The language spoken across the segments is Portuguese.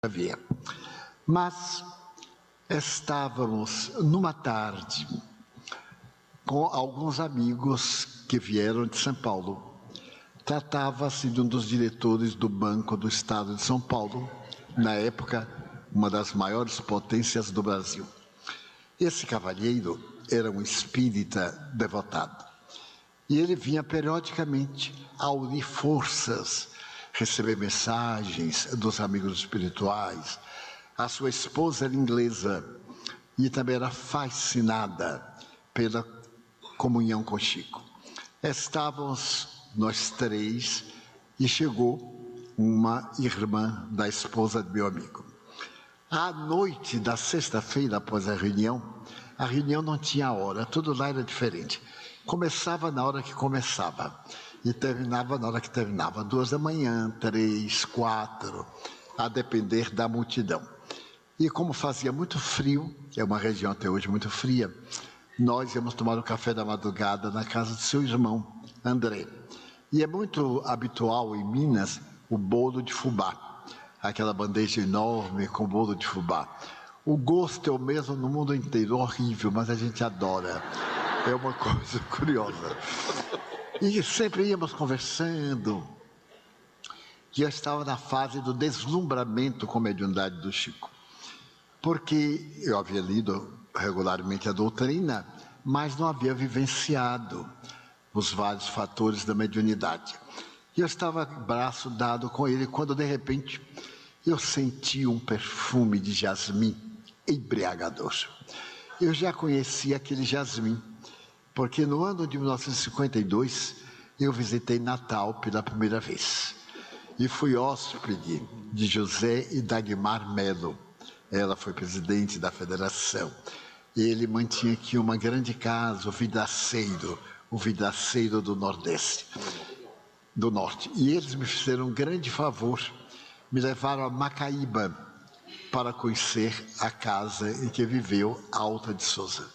Xavier. Mas estávamos numa tarde com alguns amigos que vieram de São Paulo. Tratava-se de um dos diretores do Banco do Estado de São Paulo, na época, uma das maiores potências do Brasil. Esse cavalheiro era um espírita devotado. E ele vinha periodicamente a unir forças, receber mensagens dos amigos espirituais. A sua esposa era inglesa e também era fascinada pela comunhão com Chico. Estávamos nós três e chegou uma irmã da esposa do meu amigo. À noite da sexta-feira, após a reunião não tinha hora, tudo lá era diferente. Começava na hora que começava e terminava na hora que terminava, 2 da manhã, 3, 4, a depender da multidão. E como fazia muito frio, é uma região até hoje muito fria, nós íamos tomar o café da madrugada na casa do seu irmão, André. E é muito habitual em Minas o bolo de fubá, aquela bandeja enorme com bolo de fubá. O gosto é o mesmo no mundo inteiro, horrível, mas a gente adora. É uma coisa curiosa. E sempre íamos conversando. E eu estava na fase do deslumbramento com a mediunidade do Chico. Porque eu havia lido regularmente a doutrina, mas não havia vivenciado os vários fatores da mediunidade. E eu estava braço dado com ele, quando de repente eu senti um perfume de jasmim embriagador. Eu já conhecia aquele jasmim, porque no ano de 1952 eu visitei Natal pela primeira vez. E fui hóspede de José e Dagmar Melo. Ela foi presidente da federação. Ele mantinha aqui uma grande casa, o Vidaceiro do Nordeste, do Norte. E eles me fizeram um grande favor, me levaram a Macaíba para conhecer a casa em que viveu Alta de Souza,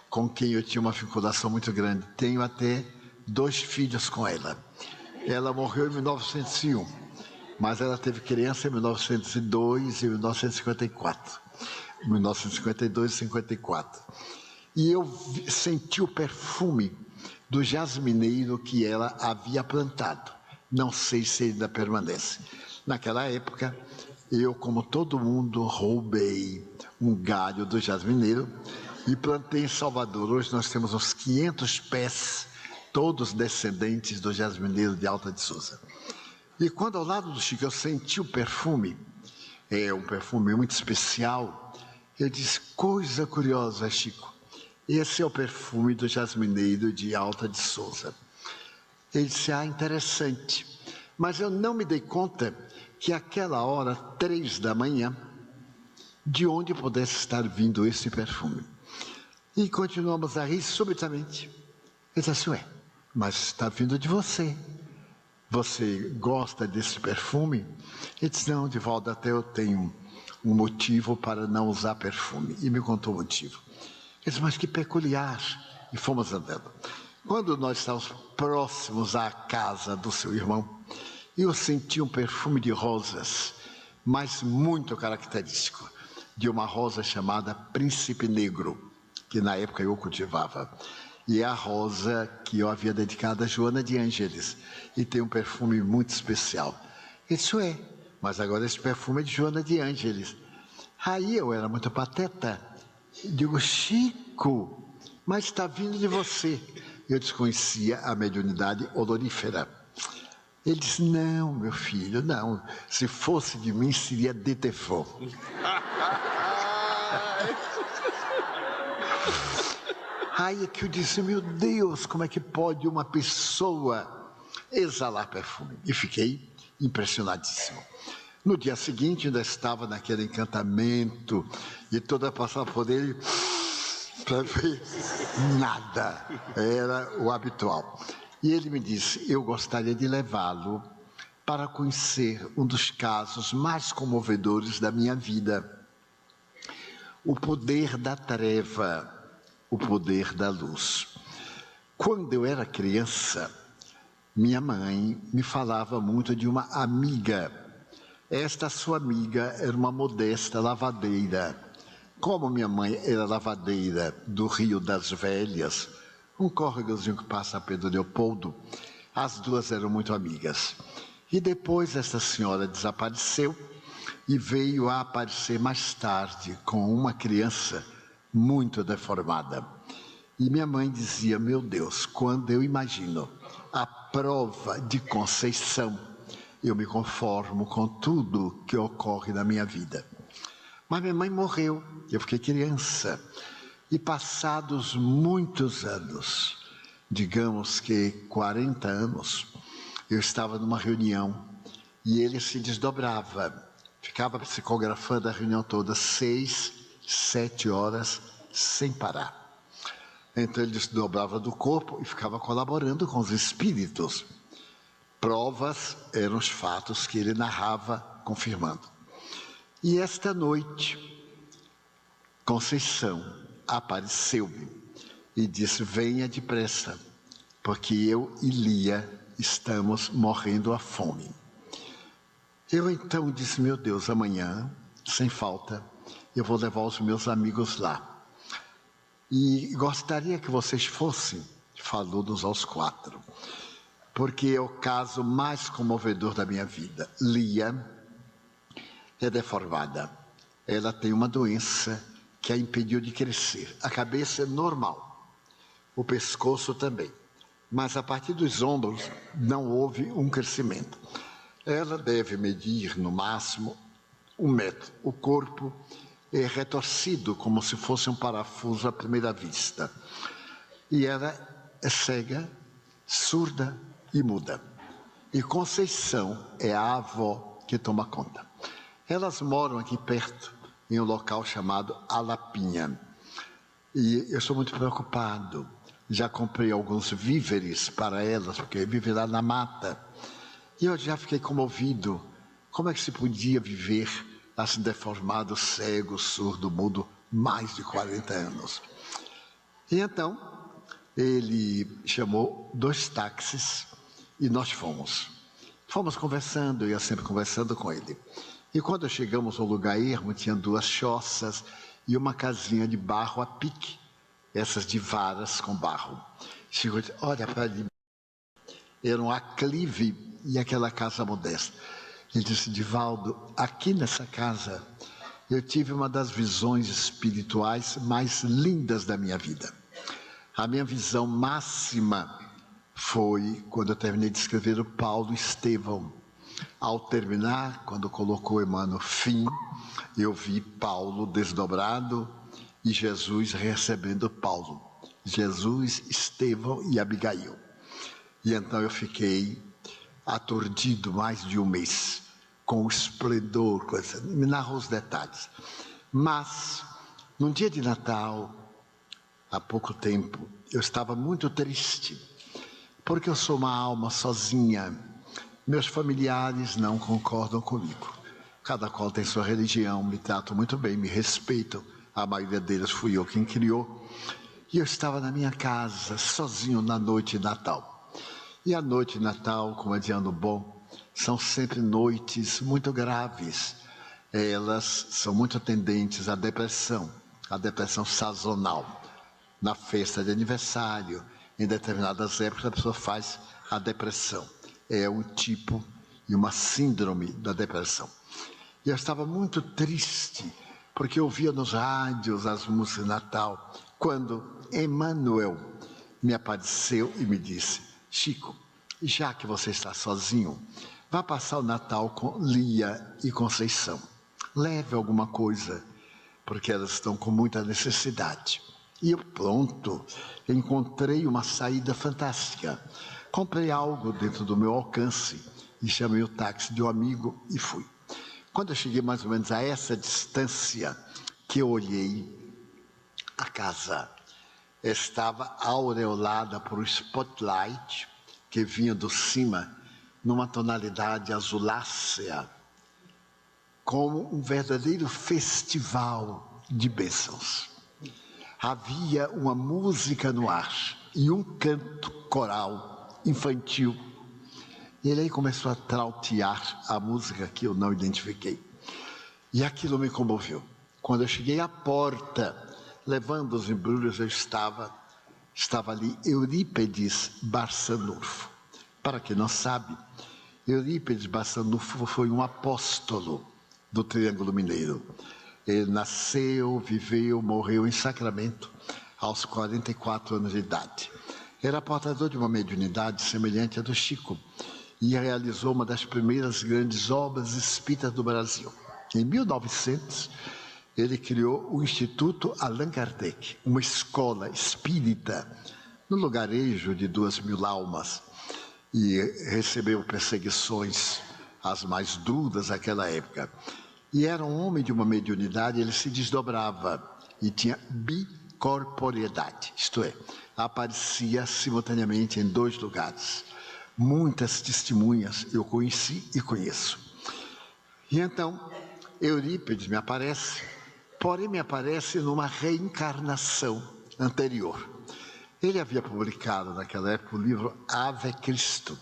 com quem eu tinha uma vinculação muito grande. Tenho até 2 filhos com ela. Ela morreu em 1901, mas ela teve criança em 1902 e 1954. 1952 e 54. E eu senti o perfume do jasmineiro que ela havia plantado. Não sei se ainda permanece. Naquela época, eu, como todo mundo, roubei um galho do jasmineiro e plantei em Salvador. Hoje nós temos uns 500 pés, todos descendentes do jasmineiro de Alta de Souza. E quando ao lado do Chico eu senti o perfume, um perfume muito especial, eu disse, coisa curiosa, Chico, esse é o perfume do jasmineiro de Alta de Souza. Ele disse, interessante, mas eu não me dei conta que aquela hora, 3 da manhã, de onde pudesse estar vindo esse perfume. E continuamos a rir subitamente. Ele disse assim, mas está vindo de você. Você gosta desse perfume? Ele disse, não, Divaldo, até eu tenho um motivo para não usar perfume. E me contou o motivo. Ele disse, mas que peculiar. E fomos andando. Quando nós estávamos próximos à casa do seu irmão, eu senti um perfume de rosas, mas muito característico, de uma rosa chamada Príncipe Negro, que na época eu cultivava. E é a rosa que eu havia dedicado a Joana de Ângeles. E tem um perfume muito especial. Isso mas agora esse perfume é de Joana de Ângeles. Aí eu era muito pateta. Digo, Chico, mas está vindo de você. Eu desconhecia a mediunidade olorífera. Ele disse, não, meu filho, não. Se fosse de mim, seria de Tefon. Aí é que eu disse, meu Deus, como é que pode uma pessoa exalar perfume? E fiquei impressionadíssimo. No dia seguinte, ainda estava naquele encantamento, e toda passava por ele, para ver nada, era o habitual. E ele me disse, eu gostaria de levá-lo para conhecer um dos casos mais comovedores da minha vida. O poder da treva, o poder da luz. Quando eu era criança, minha mãe me falava muito de uma amiga Esta sua amiga era uma modesta lavadeira. Como minha mãe era lavadeira do Rio das Velhas, um córregozinho que passa a Pedro Leopoldo, as duas eram muito amigas. E depois essa senhora desapareceu e veio a aparecer mais tarde com uma criança muito deformada. E minha mãe dizia, meu Deus, quando eu imagino a prova de Conceição, eu me conformo com tudo que ocorre na minha vida. Mas minha mãe morreu, eu fiquei criança. E passados muitos anos, digamos que 40 anos, eu estava numa reunião e ele se desdobrava. Ficava psicografando a reunião toda, 6, 7 horas, sem parar. Então ele desdobrava do corpo e ficava colaborando com os espíritos. Provas eram os fatos que ele narrava, confirmando. E esta noite, Conceição apareceu-me e disse, venha depressa, porque eu e Lia estamos morrendo à fome. Eu então disse, meu Deus, amanhã, sem falta, eu vou levar os meus amigos lá. E gostaria que vocês fossem, falou-nos aos 4, porque é o caso mais comovedor da minha vida. Lia é deformada. Ela tem uma doença que a impediu de crescer. A cabeça é normal, o pescoço também. Mas a partir dos ombros não houve um crescimento. Ela deve medir, no máximo, 1 metro. O corpo é retorcido, como se fosse um parafuso à primeira vista. E ela é cega, surda e muda. E Conceição é a avó que toma conta. Elas moram aqui perto, em um local chamado Alapinha. E eu sou muito preocupado. Já comprei alguns víveres para elas, porque vivem lá na mata. E eu já fiquei comovido. Como é que se podia viver assim deformado, cego, surdo, mudo, mais de 40 anos? E então, ele chamou 2 táxis e nós fomos. Fomos conversando, eu ia sempre conversando com ele. E quando chegamos ao lugar ermo, tinha 2 choças e uma casinha de barro a pique, essas de varas com barro. Chegou e disse, olha para ali. Era um aclive e aquela casa modesta. Ele disse, Divaldo, aqui nessa casa eu tive uma das visões espirituais mais lindas da minha vida. A minha visão máxima foi quando eu terminei de escrever o Paulo Estevão. Ao terminar, quando colocou Emmanuel fim, eu vi Paulo desdobrado e Jesus recebendo Paulo. Jesus, Estevão e Abigail. E então eu fiquei aturdido mais de 1 mês, com o esplendor, me narrou os detalhes. Mas, num dia de Natal, há pouco tempo, eu estava muito triste, porque eu sou uma alma sozinha. Meus familiares não concordam comigo. Cada qual tem sua religião, me tratam muito bem, me respeitam. A maioria deles fui eu quem criou. E eu estava na minha casa, sozinho na noite de Natal. E a noite de Natal, como é de ano bom, são sempre noites muito graves. Elas são muito tendentes à depressão sazonal. Na festa de aniversário, em determinadas épocas, a pessoa faz a depressão. É um tipo e uma síndrome da depressão. E eu estava muito triste, porque eu via nos rádios as músicas de Natal, quando Emmanuel me apareceu e me disse, Chico, já que você está sozinho, vá passar o Natal com Lia e Conceição. Leve alguma coisa, porque elas estão com muita necessidade. E eu, pronto, encontrei uma saída fantástica. Comprei algo dentro do meu alcance e chamei o táxi de um amigo e fui. Quando eu cheguei mais ou menos a essa distância, que eu olhei, a casa estava aureolada por um spotlight que vinha do cima, numa tonalidade azulácea, como um verdadeiro festival de bênçãos. Havia uma música no ar e um canto coral infantil. Ele aí começou a trautear a música que eu não identifiquei. E aquilo me comoveu. Quando eu cheguei à porta, levando os embrulhos, estava ali Eurípedes Barçanufo. Para quem não sabe, Eurípedes Barçanufo foi um apóstolo do Triângulo Mineiro. Ele nasceu, viveu, morreu em Sacramento aos 44 anos de idade. Era portador de uma mediunidade semelhante à do Chico e realizou uma das primeiras grandes obras espíritas do Brasil. Em 1900, ele criou o Instituto Allan Kardec, uma escola espírita no lugarejo de 2.000 almas, e recebeu perseguições as mais duras naquela época. E era um homem de uma mediunidade, ele se desdobrava e tinha bicorporeidade, isto é, aparecia simultaneamente em 2 lugares. Muitas testemunhas eu conheci e conheço. E então, Eurípides me aparece, porém me aparece numa reencarnação anterior. Ele havia publicado naquela época o livro Ave Cristo.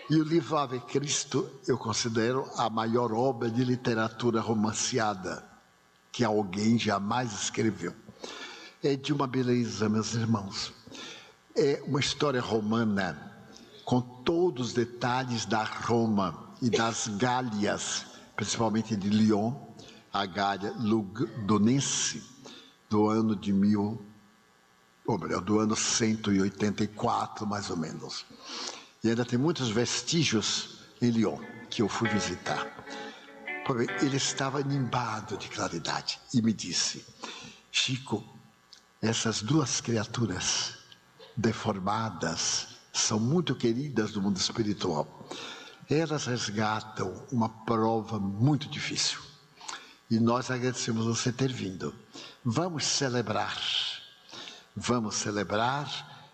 E o livro Ave Cristo eu considero a maior obra de literatura romanceada que alguém jamais escreveu. É de uma beleza, meus irmãos. É uma história romana com todos os detalhes da Roma e das Gálias, principalmente de Lyon, a Gália Lugdunense, do ano 184, mais ou menos. E ainda tem muitos vestígios em Lyon, que eu fui visitar. Porém, ele estava nimbado de claridade e me disse: Chico, essas 2 criaturas deformadas são muito queridas do mundo espiritual. Elas resgatam uma prova muito difícil. E nós agradecemos você ter vindo. Vamos celebrar,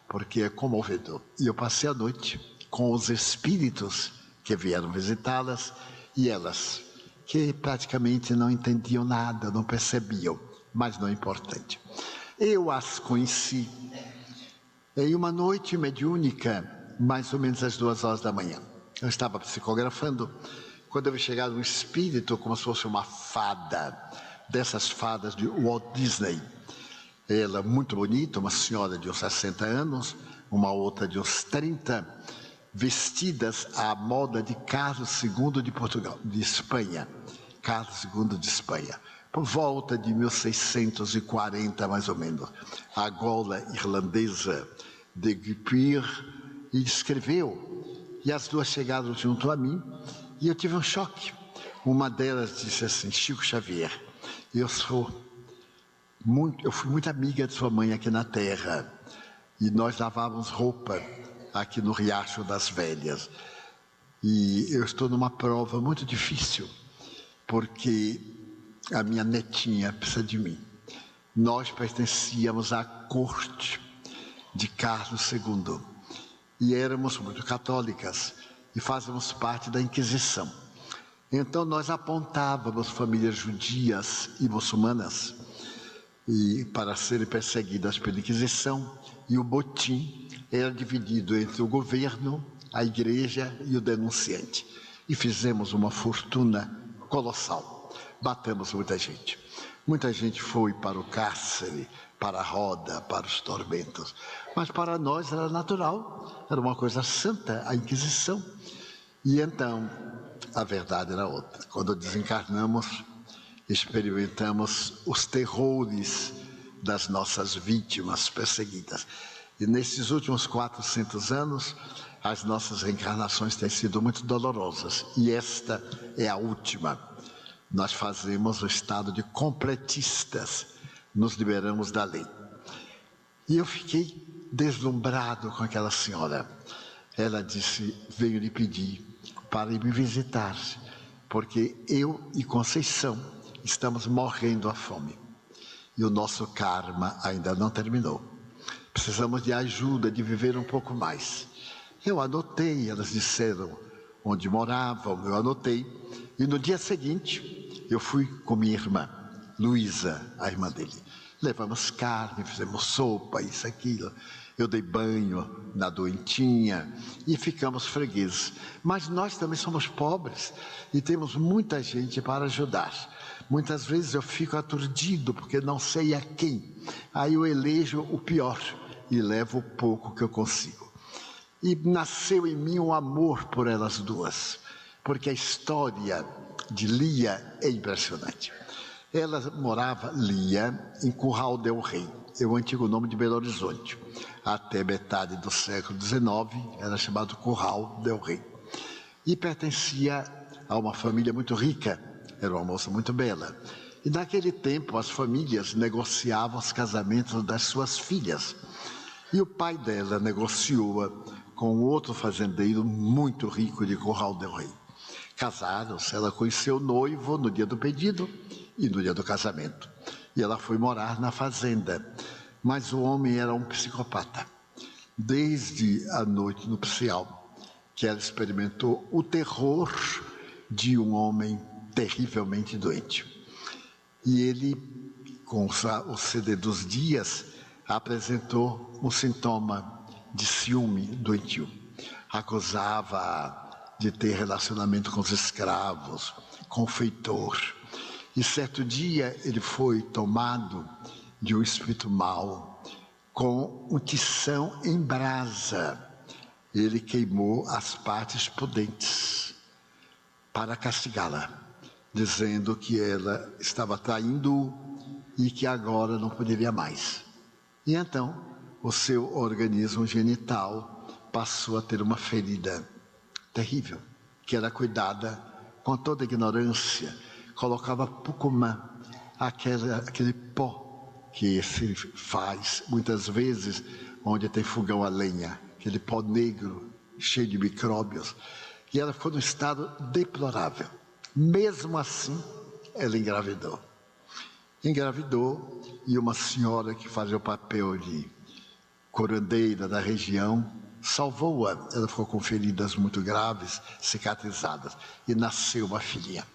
porque é comovedor. E eu passei a noite com os espíritos que vieram visitá-las e elas, que praticamente não entendiam nada, não percebiam, mas não é importante. Eu as conheci em uma noite mediúnica, mais ou menos às 2 horas da manhã. Eu estava psicografando, quando eu vi chegar um espírito, como se fosse uma fada, dessas fadas de Walt Disney. Ela muito bonita, uma senhora de uns 60 anos, uma outra de uns 30, vestidas à moda de Carlos II de Portugal, de Espanha. Carlos II de Espanha. Por volta de 1640, mais ou menos. A gola irlandesa de Guipir, e escreveu. E as 2 chegaram junto a mim, e eu tive um choque. Uma delas disse assim: Chico Xavier, eu fui muito amiga de sua mãe aqui na Terra, e nós lavávamos roupa aqui no Riacho das Velhas. E eu estou numa prova muito difícil, porque a minha netinha precisa de mim. Nós pertencíamos à corte de Carlos II e éramos muito católicas e fazíamos parte da Inquisição. Então nós apontávamos famílias judias e muçulmanas para serem perseguidas pela Inquisição, e o botim era dividido entre o governo, a igreja e o denunciante. E fizemos uma fortuna colossal. Matamos muita gente. Muita gente foi para o cárcere, para a roda, para os tormentos. Mas para nós era natural, era uma coisa santa, a Inquisição. E então, a verdade era outra. Quando desencarnamos, experimentamos os terrores das nossas vítimas perseguidas. E nesses últimos 400 anos, as nossas reencarnações têm sido muito dolorosas. E esta é a última. Nós fazemos o estado de completistas, nos liberamos da lei. E eu fiquei deslumbrado com aquela senhora. Ela disse: venho lhe pedir para ir me visitar, porque eu e Conceição estamos morrendo à fome. E o nosso karma ainda não terminou. Precisamos de ajuda, de viver um pouco mais. Eu anotei, elas disseram onde moravam, eu anotei. E no dia seguinte, eu fui com minha irmã, Luísa, a irmã dele. Levamos carne, fizemos sopa, isso, aquilo. Eu dei banho na doentinha e ficamos fregueses. Mas nós também somos pobres e temos muita gente para ajudar. Muitas vezes eu fico aturdido porque não sei a quem. Aí eu elejo o pior e levo o pouco que eu consigo. E nasceu em mim um amor por elas duas, porque a história de Lia é impressionante. Ela morava, Lia, em Curral del Rei, é o antigo nome de Belo Horizonte. Até metade do século XIX, era chamado Curral del Rei. E pertencia a uma família muito rica, era uma moça muito bela. E naquele tempo as famílias negociavam os casamentos das suas filhas. E o pai dela negociou com outro fazendeiro muito rico de Curral del Rei. Casaram-se, ela conheceu o noivo no dia do pedido e no dia do casamento. E ela foi morar na fazenda. Mas o homem era um psicopata. Desde a noite nupcial, que ela experimentou o terror de um homem terrivelmente doente. E ele, com o ceder dos dias, apresentou um sintoma de ciúme doentio. Acusava de ter relacionamento com os escravos, com o feitor. E certo dia ele foi tomado de um espírito mau, com um tição em brasa. Ele queimou as partes pudentes para castigá-la, dizendo que ela estava traindo-o e que agora não poderia mais. E então o seu organismo genital passou a ter uma ferida terrível, que era cuidada com toda ignorância. Colocava pucumã, aquele pó que se faz muitas vezes onde tem fogão a lenha, aquele pó negro cheio de micróbios. E ela ficou num estado deplorável. Mesmo assim, ela engravidou. Engravidou e uma senhora que fazia o papel de curandeira da região salvou-a. Ela ficou com feridas muito graves, cicatrizadas, e nasceu uma filhinha.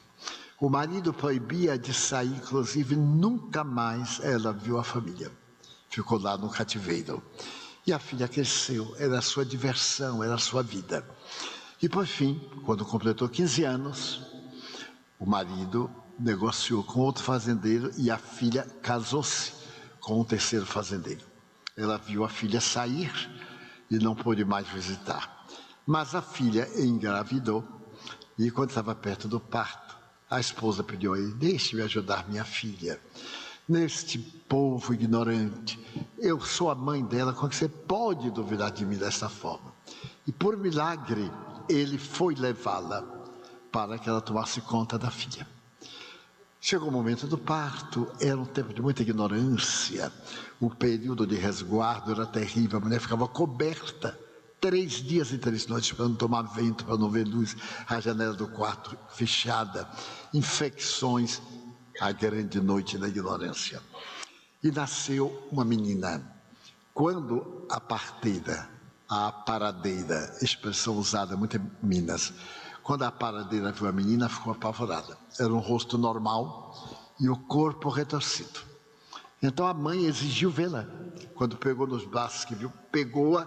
O marido proibia de sair, inclusive nunca mais ela viu a família. Ficou lá no cativeiro. E a filha cresceu, era a sua diversão, era a sua vida. E por fim, quando completou 15 anos, o marido negociou com outro fazendeiro e a filha casou-se com um terceiro fazendeiro. Ela viu a filha sair e não pôde mais visitar. Mas a filha engravidou e quando estava perto do parto, a esposa pediu a ele: deixe-me ajudar minha filha. Neste povo ignorante, eu sou a mãe dela, como você pode duvidar de mim dessa forma? E por milagre, ele foi levá-la para que ela tomasse conta da filha. Chegou o momento do parto, era um tempo de muita ignorância, o período de resguardo era terrível, a mulher ficava coberta 3 dias e 3 noites para não tomar vento, para não ver luz, a janela do quarto fechada, infecções, a grande noite da ignorância. E nasceu uma menina. Quando a parteira, a paradeira, expressão usada muito em Minas, quando a paradeira viu a menina, ficou apavorada. Era um rosto normal e o corpo retorcido. Então a mãe exigiu vê-la. Quando pegou nos braços que viu, pegou-a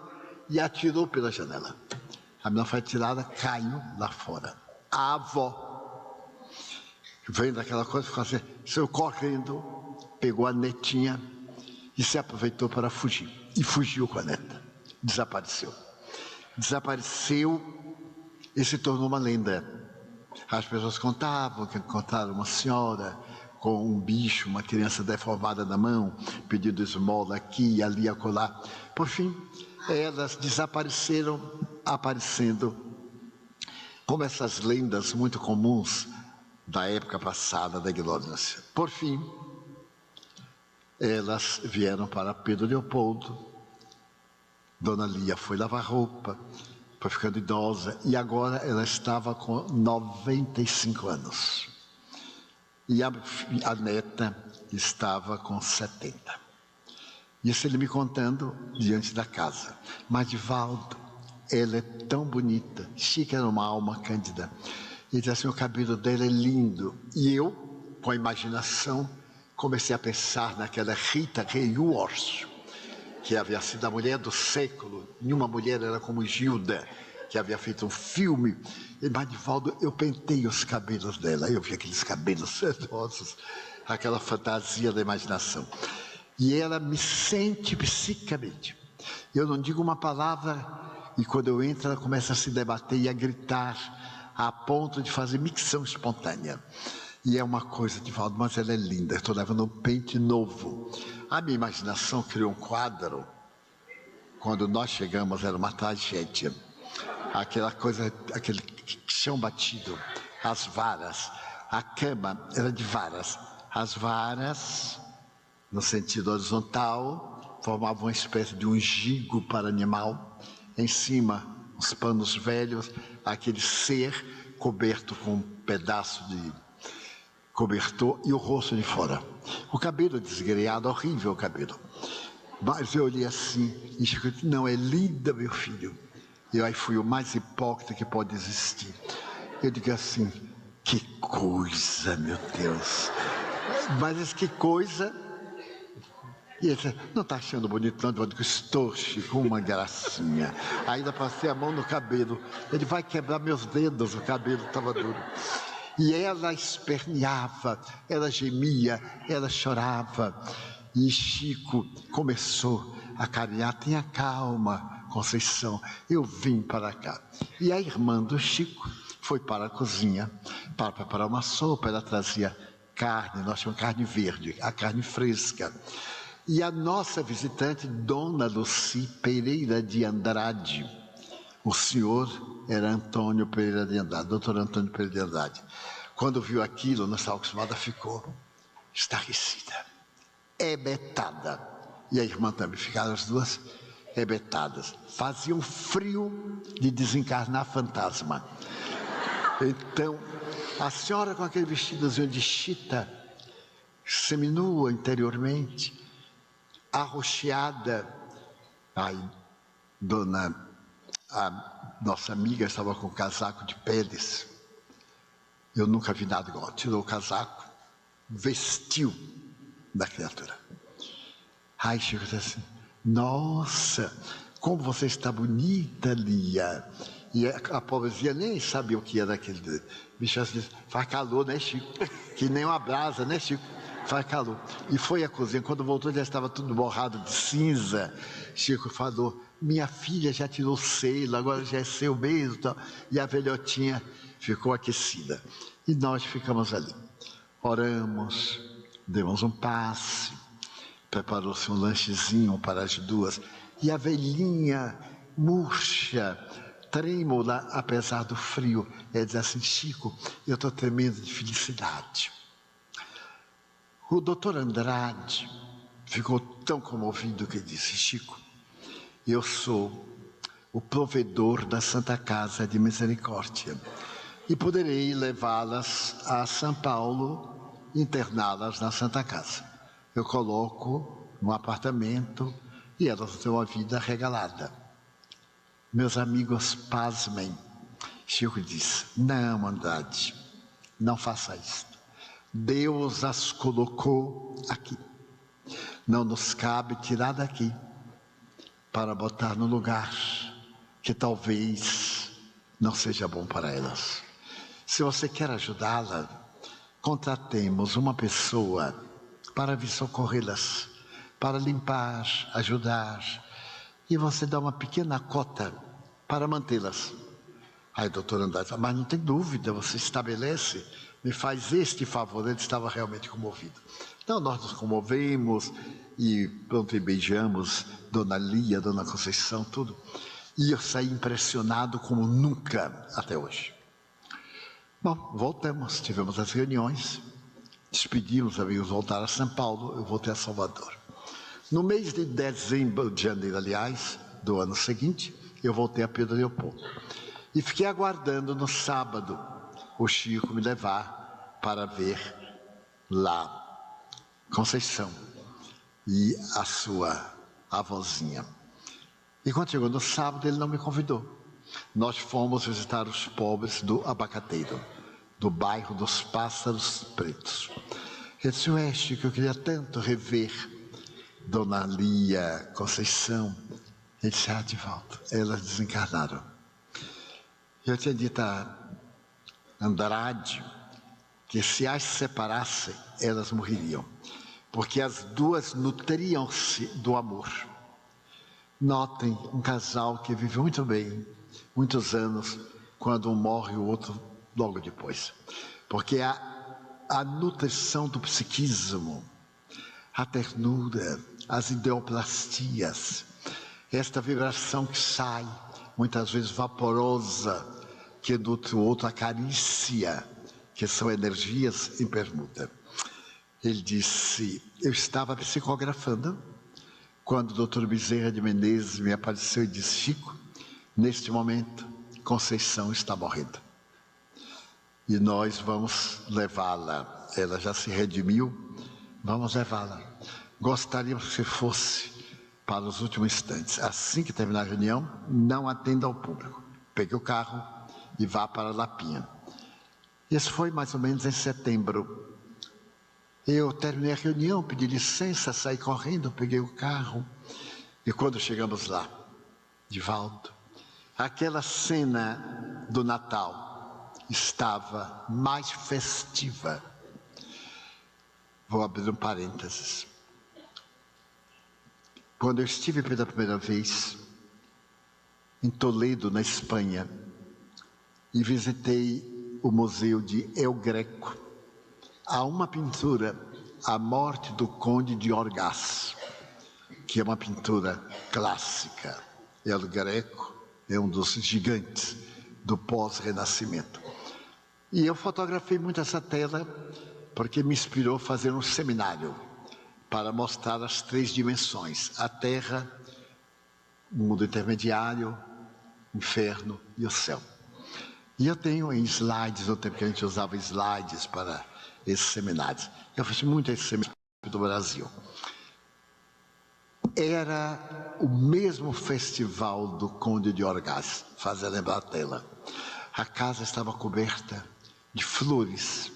e atirou pela janela. A menina foi atirada, caiu lá fora. A avó, vendo aquela coisa, ficou assim, saiu correndo, pegou a netinha e se aproveitou para fugir. E fugiu com a neta. Desapareceu. Desapareceu e se tornou uma lenda. As pessoas contavam que encontraram uma senhora com um bicho, uma criança deformada na mão, pedindo esmola aqui, ali, acolá. Por fim, elas desapareceram, aparecendo como essas lendas muito comuns da época passada da ignorância. Por fim, elas vieram para Pedro Leopoldo. Dona Lia foi lavar roupa, foi ficando idosa e agora ela estava com 95 anos. E a neta estava com 70. Isso ele me contando diante da casa. Mas, Divaldo, ela é tão bonita, chica, era uma alma cândida. Ele disse assim, o cabelo dela é lindo. E eu, com a imaginação, comecei a pensar naquela Rita Hayworth, que havia sido a mulher do século. Nenhuma mulher era como Gilda, que havia feito um filme. E Manivaldo, eu pentei os cabelos dela. Eu vi aqueles cabelos sedosos, aquela fantasia da imaginação. E ela me sente psicamente. Eu não digo uma palavra, e quando eu entro, ela começa a se debater e a gritar, a ponto de fazer micção espontânea. E é uma coisa, Divaldo, mas ela é linda. Estou levando um pente novo. A minha imaginação criou um quadro. Quando nós chegamos, era uma tragédia. Aquela coisa, aquele chão batido, as varas. A cama era de varas. As varas, no sentido horizontal, formavam uma espécie de um gigo para animal. Em cima, os panos velhos, aquele ser coberto com um pedaço de cobertor e o rosto de fora. O cabelo desgreado, horrível o cabelo. Mas eu olhei assim e Chico disse, não, é linda, meu filho. Eu aí fui o mais hipócrita que pode existir. Eu digo assim, que coisa, meu Deus. Mas que coisa. E ele disse, não está achando bonito não? Eu digo, estou, Chico, uma gracinha. Ainda passei a mão no cabelo. Ele vai quebrar meus dedos, o cabelo estava duro. E ela esperneava, ela gemia, ela chorava. E Chico começou a caminhar. Tenha calma, Conceição, eu vim para cá. E a irmã do Chico foi para a cozinha para preparar uma sopa. Ela trazia carne, nós chamamos carne verde, a carne fresca. E a nossa visitante, Dona Luci Pereira de Andrade. O senhor era Antônio Pereira de Andrade, doutor Antônio Pereira de Andrade. Quando viu aquilo, não estava acostumada, ficou estarrecida, hebetada. E a irmã também, ficaram as duas hebetadas. Fazia um frio de desencarnar fantasma. Então, a senhora com aquele vestidozinho de chita, seminua interiormente, arroxeada. Aí, a nossa amiga estava com um casaco de peles. Eu nunca vi nada igual. Tirou o casaco, vestiu da criatura. Aí Chico disse assim, nossa, como você está bonita, Lia. E a pobrezinha nem sabia o que era aquele bicho. Assim, faz calor, né, Chico? Que nem uma brasa, né, Chico? Faz calor. E foi à cozinha. Quando voltou, já estava tudo borrado de cinza. Chico falou, minha filha já tirou o selo, agora já é seu mesmo. Tal. E a velhotinha ficou aquecida. E nós ficamos ali. Oramos, demos um passe, preparou-se um lanchezinho para as duas. E a velhinha, murcha, trêmula, apesar do frio, ela diz assim, Chico, eu estou tremendo de felicidade. O doutor Andrade ficou tão comovido que disse, Chico, eu sou o provedor da Santa Casa de Misericórdia e poderei levá-las a São Paulo, interná-las na Santa Casa. Eu coloco no apartamento e elas têm uma vida regalada. Meus amigos, pasmem. Chico disse, não, Andrade, não faça isso. Deus as colocou aqui. Não nos cabe tirar daqui para botar no lugar que talvez não seja bom para elas. Se você quer ajudá-la, contratemos uma pessoa para vir socorrê-las, para limpar, ajudar, e você dá uma pequena cota para mantê-las. Aí o doutor Andrade fala, mas não tem dúvida, você estabelece, me faz este favor. Ele estava realmente comovido. Então nós nos comovemos e pronto, e beijamos Dona Lia, Dona Conceição, tudo. E eu saí impressionado como nunca até hoje. Bom, voltamos, tivemos as reuniões, despedimos, amigos, voltar a São Paulo, eu voltei a Salvador. No mês de dezembro, de janeiro, aliás, do ano seguinte, eu voltei a Pedro Leopoldo. E fiquei aguardando no sábado o Chico me levar para ver lá Conceição e a sua avózinha. E quando chegou no sábado, ele não me convidou. Nós fomos visitar os pobres do Abacateiro, do bairro dos Pássaros Pretos. Eu disse, o Chico, eu queria tanto rever Dona Lia, Conceição. Ele disse, de volta. Elas desencarnaram. Eu tinha dito a Andrade que se as separassem, elas morreriam. Porque as duas nutriam-se do amor. Notem um casal que vive muito bem, muitos anos, quando um morre, o outro logo depois. Porque a nutrição do psiquismo, a ternura, as ideoplastias, esta vibração que sai, muitas vezes vaporosa, que nutre o outro, a carícia, que são energias em permuta. Ele disse, eu estava psicografando, quando o Dr. Bezerra de Menezes me apareceu e disse, Chico, neste momento, Conceição está morrendo. E nós vamos levá-la. Ela já se redimiu, vamos levá-la. Gostaríamos que fosse para os últimos instantes. Assim que terminar a reunião, não atenda ao público. Pegue o carro e vá para Lapinha. Isso foi mais ou menos em setembro. Eu terminei a reunião, pedi licença, saí correndo, peguei o carro. E quando chegamos lá, Divaldo, aquela cena do Natal estava mais festiva. Vou abrir um parênteses. Quando eu estive pela primeira vez em Toledo, na Espanha, e visitei o museu de El Greco, há uma pintura, A Morte do Conde de Orgaz, que é uma pintura clássica. El Greco é um dos gigantes do pós-renascimento. E eu fotografei muito essa tela porque me inspirou a fazer um seminário para mostrar as três dimensões: a Terra, o mundo intermediário, o inferno e o céu. E eu tenho em slides, no tempo que a gente usava slides para esses seminários. Eu fiz muito esse seminário do Brasil. Era o mesmo festival do Conde de Orgaz, fazia lembrar a tela. A casa estava coberta de flores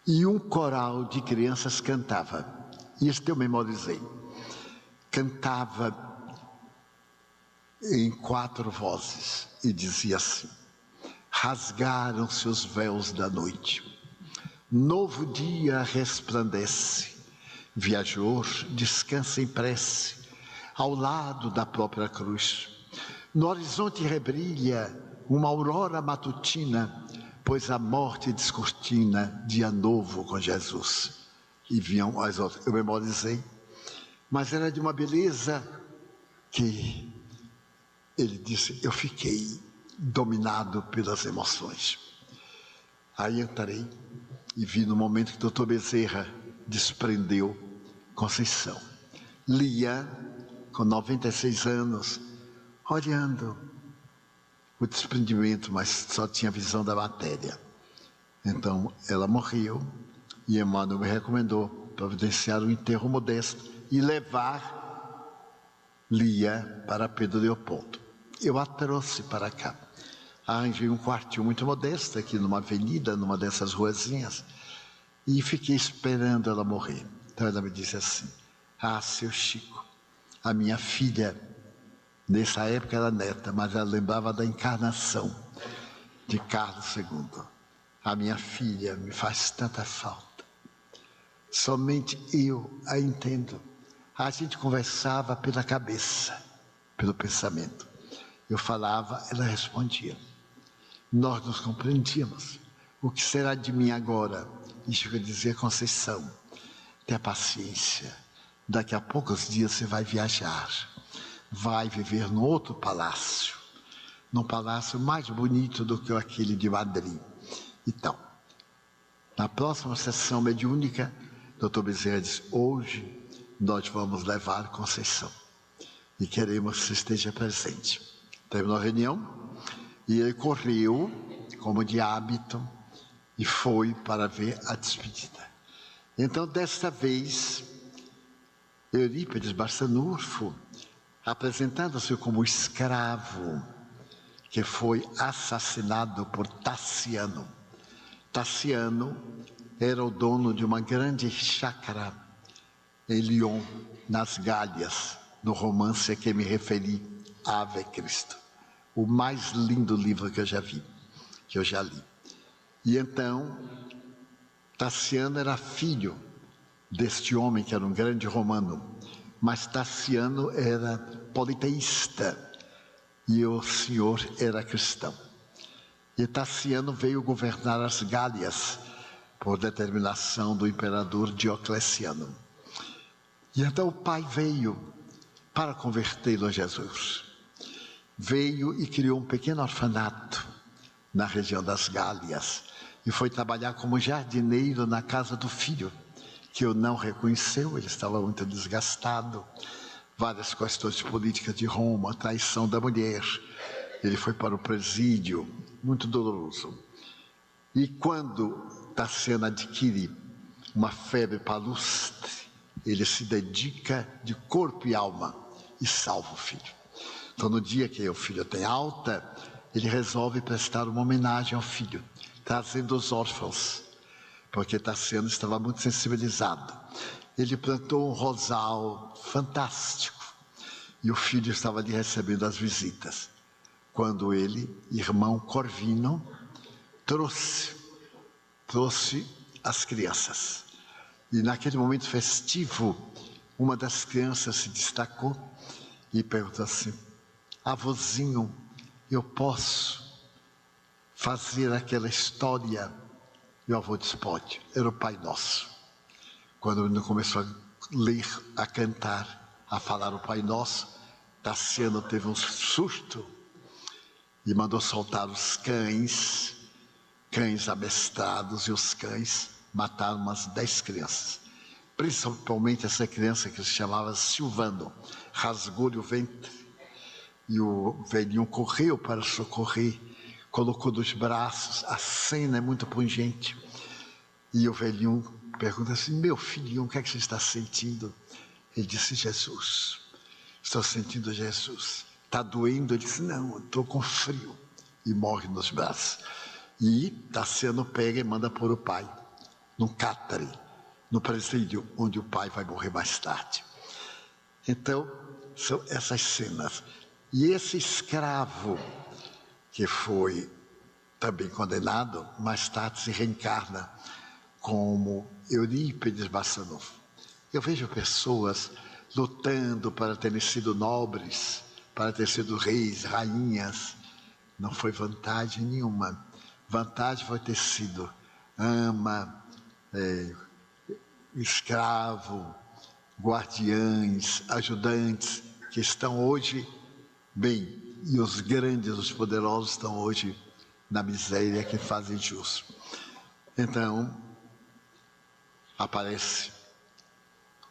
e um coral de crianças cantava. Isto eu memorizei. Cantava em 4 vozes e dizia assim: rasgaram-se os véus da noite, novo dia resplandece, viajor descansa em prece, ao lado da própria cruz. No horizonte rebrilha uma aurora matutina, pois a morte descortina dia novo com Jesus. E vinham as outras, eu memorizei, mas era de uma beleza que ele disse, eu fiquei dominado pelas emoções. Aí entrei e vi no momento que o Dr. Bezerra desprendeu Conceição. Lia, com 96 anos, olhando o desprendimento, mas só tinha visão da matéria. Então, ela morreu e Emmanuel me recomendou providenciar um enterro modesto e levar Lia para Pedro Leopoldo. Eu a trouxe para cá. Arranjei um quartinho muito modesto aqui numa avenida, numa dessas ruazinhas, e fiquei esperando ela morrer. Então ela me disse assim, seu Chico, a minha filha, nessa época era neta, mas ela lembrava da encarnação de Carlos II. A minha filha me faz tanta falta. Somente eu a entendo. A gente conversava pela cabeça, pelo pensamento. Eu falava, ela respondia. Nós nos compreendíamos. O que será de mim agora? Isso quer dizer, Conceição, tenha paciência. Daqui a poucos dias você vai viajar. Vai viver num outro palácio. Num palácio mais bonito do que aquele de Madrid. Então, na próxima sessão mediúnica, Dr. Bezerra disse, hoje nós vamos levar Conceição. E queremos que você esteja presente. Terminou a reunião e ele correu, como de hábito, e foi para ver a despedida. Então, desta vez, Eurípides Barçanufo, apresentando-se como escravo, que foi assassinado por Tassiano. Tassiano era o dono de uma grande chácara em Lyon, nas Gálias, no romance a que me referi, Ave Cristo. O mais lindo livro que eu já vi, que eu já li. E então, Tassiano era filho deste homem que era um grande romano, mas Tassiano era politeísta e o senhor era cristão. E Tassiano veio governar as Gálias por determinação do imperador Diocleciano. E então o pai veio para convertê-lo a Jesus. Veio e criou um pequeno orfanato na região das Gálias e foi trabalhar como jardineiro na casa do filho, que o não reconheceu, ele estava muito desgastado, várias questões políticas de Roma, a traição da mulher, ele foi para o presídio, muito doloroso. E quando Tassiano adquire uma febre palustre, ele se dedica de corpo e alma e salva o filho. Então, no dia que o filho tem alta, ele resolve prestar uma homenagem ao filho, trazendo os órfãos, porque Tassiano estava muito sensibilizado. Ele plantou um rosal fantástico e o filho estava ali recebendo as visitas. Quando ele, irmão Corvino, trouxe as crianças. E naquele momento festivo, uma das crianças se destacou e perguntou assim: avôzinho, eu posso fazer aquela história? E o avô disse: pode. Era o Pai Nosso. Quando ele começou a ler, a cantar, a falar o Pai Nosso, Tassiano teve um susto e mandou soltar os cães amestrados, e os cães mataram umas 10 crianças. Principalmente essa criança que se chamava Silvano, rasgou-lhe o ventre e o velhinho correu para socorrer, colocou nos braços. A cena é muito pungente. E o velhinho pergunta assim: meu filhinho, o que é que você está sentindo? Ele disse: Jesus, estou sentindo Jesus. Está doendo? Ele disse: não, estou com frio. E morre nos braços. E Tassiano pega e manda pôr o pai num cárcere, no presídio, onde o pai vai morrer mais tarde. Então, são essas cenas. E esse escravo, que foi também condenado, mais tarde se reencarna como Eurípides Barçanufo. Eu vejo pessoas lutando para terem sido nobres, para terem sido reis, rainhas. Não foi vantagem nenhuma. Vantagem foi ter sido ama, escravo, guardiães, ajudantes, que estão hoje bem, e os grandes, os poderosos estão hoje na miséria que fazem jus. Então, aparece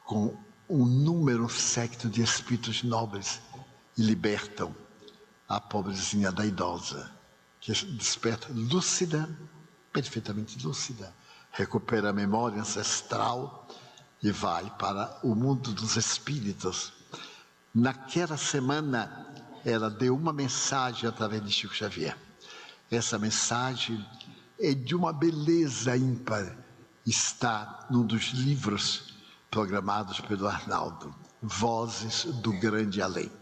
com um número secto de espíritos nobres e libertam a pobrezinha da idosa, que desperta lúcida, perfeitamente lúcida, recupera a memória ancestral e vai para o mundo dos espíritos. Naquela semana, ela deu uma mensagem através de Chico Xavier. Essa mensagem é de uma beleza ímpar. Está num dos livros programados pelo Arnaldo, Vozes do Grande Além.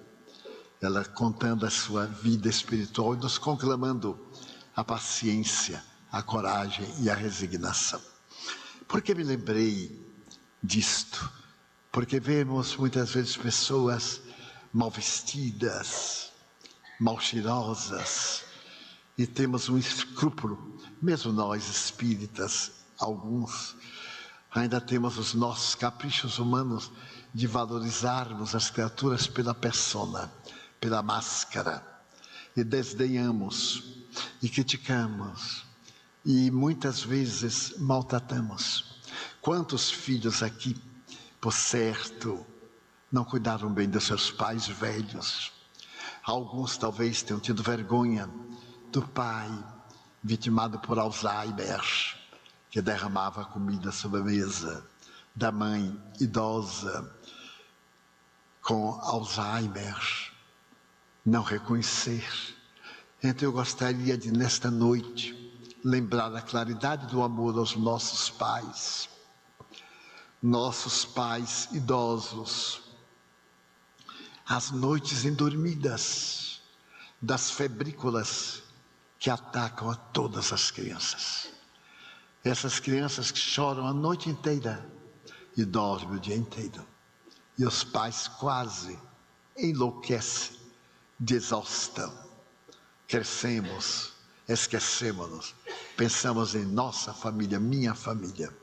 Ela contando a sua vida espiritual e nos conclamando a paciência, a coragem e a resignação. Por que me lembrei disto? Porque vemos muitas vezes pessoas mal vestidas, mal cheirosas, e temos um escrúpulo, mesmo nós espíritas, alguns, ainda temos os nossos caprichos humanos de valorizarmos as criaturas pela persona, pela máscara, e desdenhamos, e criticamos, e muitas vezes maltratamos. Quantos filhos aqui, por certo, não cuidaram bem dos seus pais velhos? Alguns talvez tenham tido vergonha do pai vitimado por Alzheimer, que derramava comida sobre a mesa, da mãe idosa com Alzheimer, não reconhecer. Então eu gostaria de, nesta noite, lembrar a claridade do amor aos nossos pais idosos, as noites endormidas das febrículas que atacam a todas as crianças. Essas crianças que choram a noite inteira e dormem o dia inteiro. E os pais quase enlouquecem de exaustão. Crescemos, esquecemos-nos, pensamos em nossa família, minha família.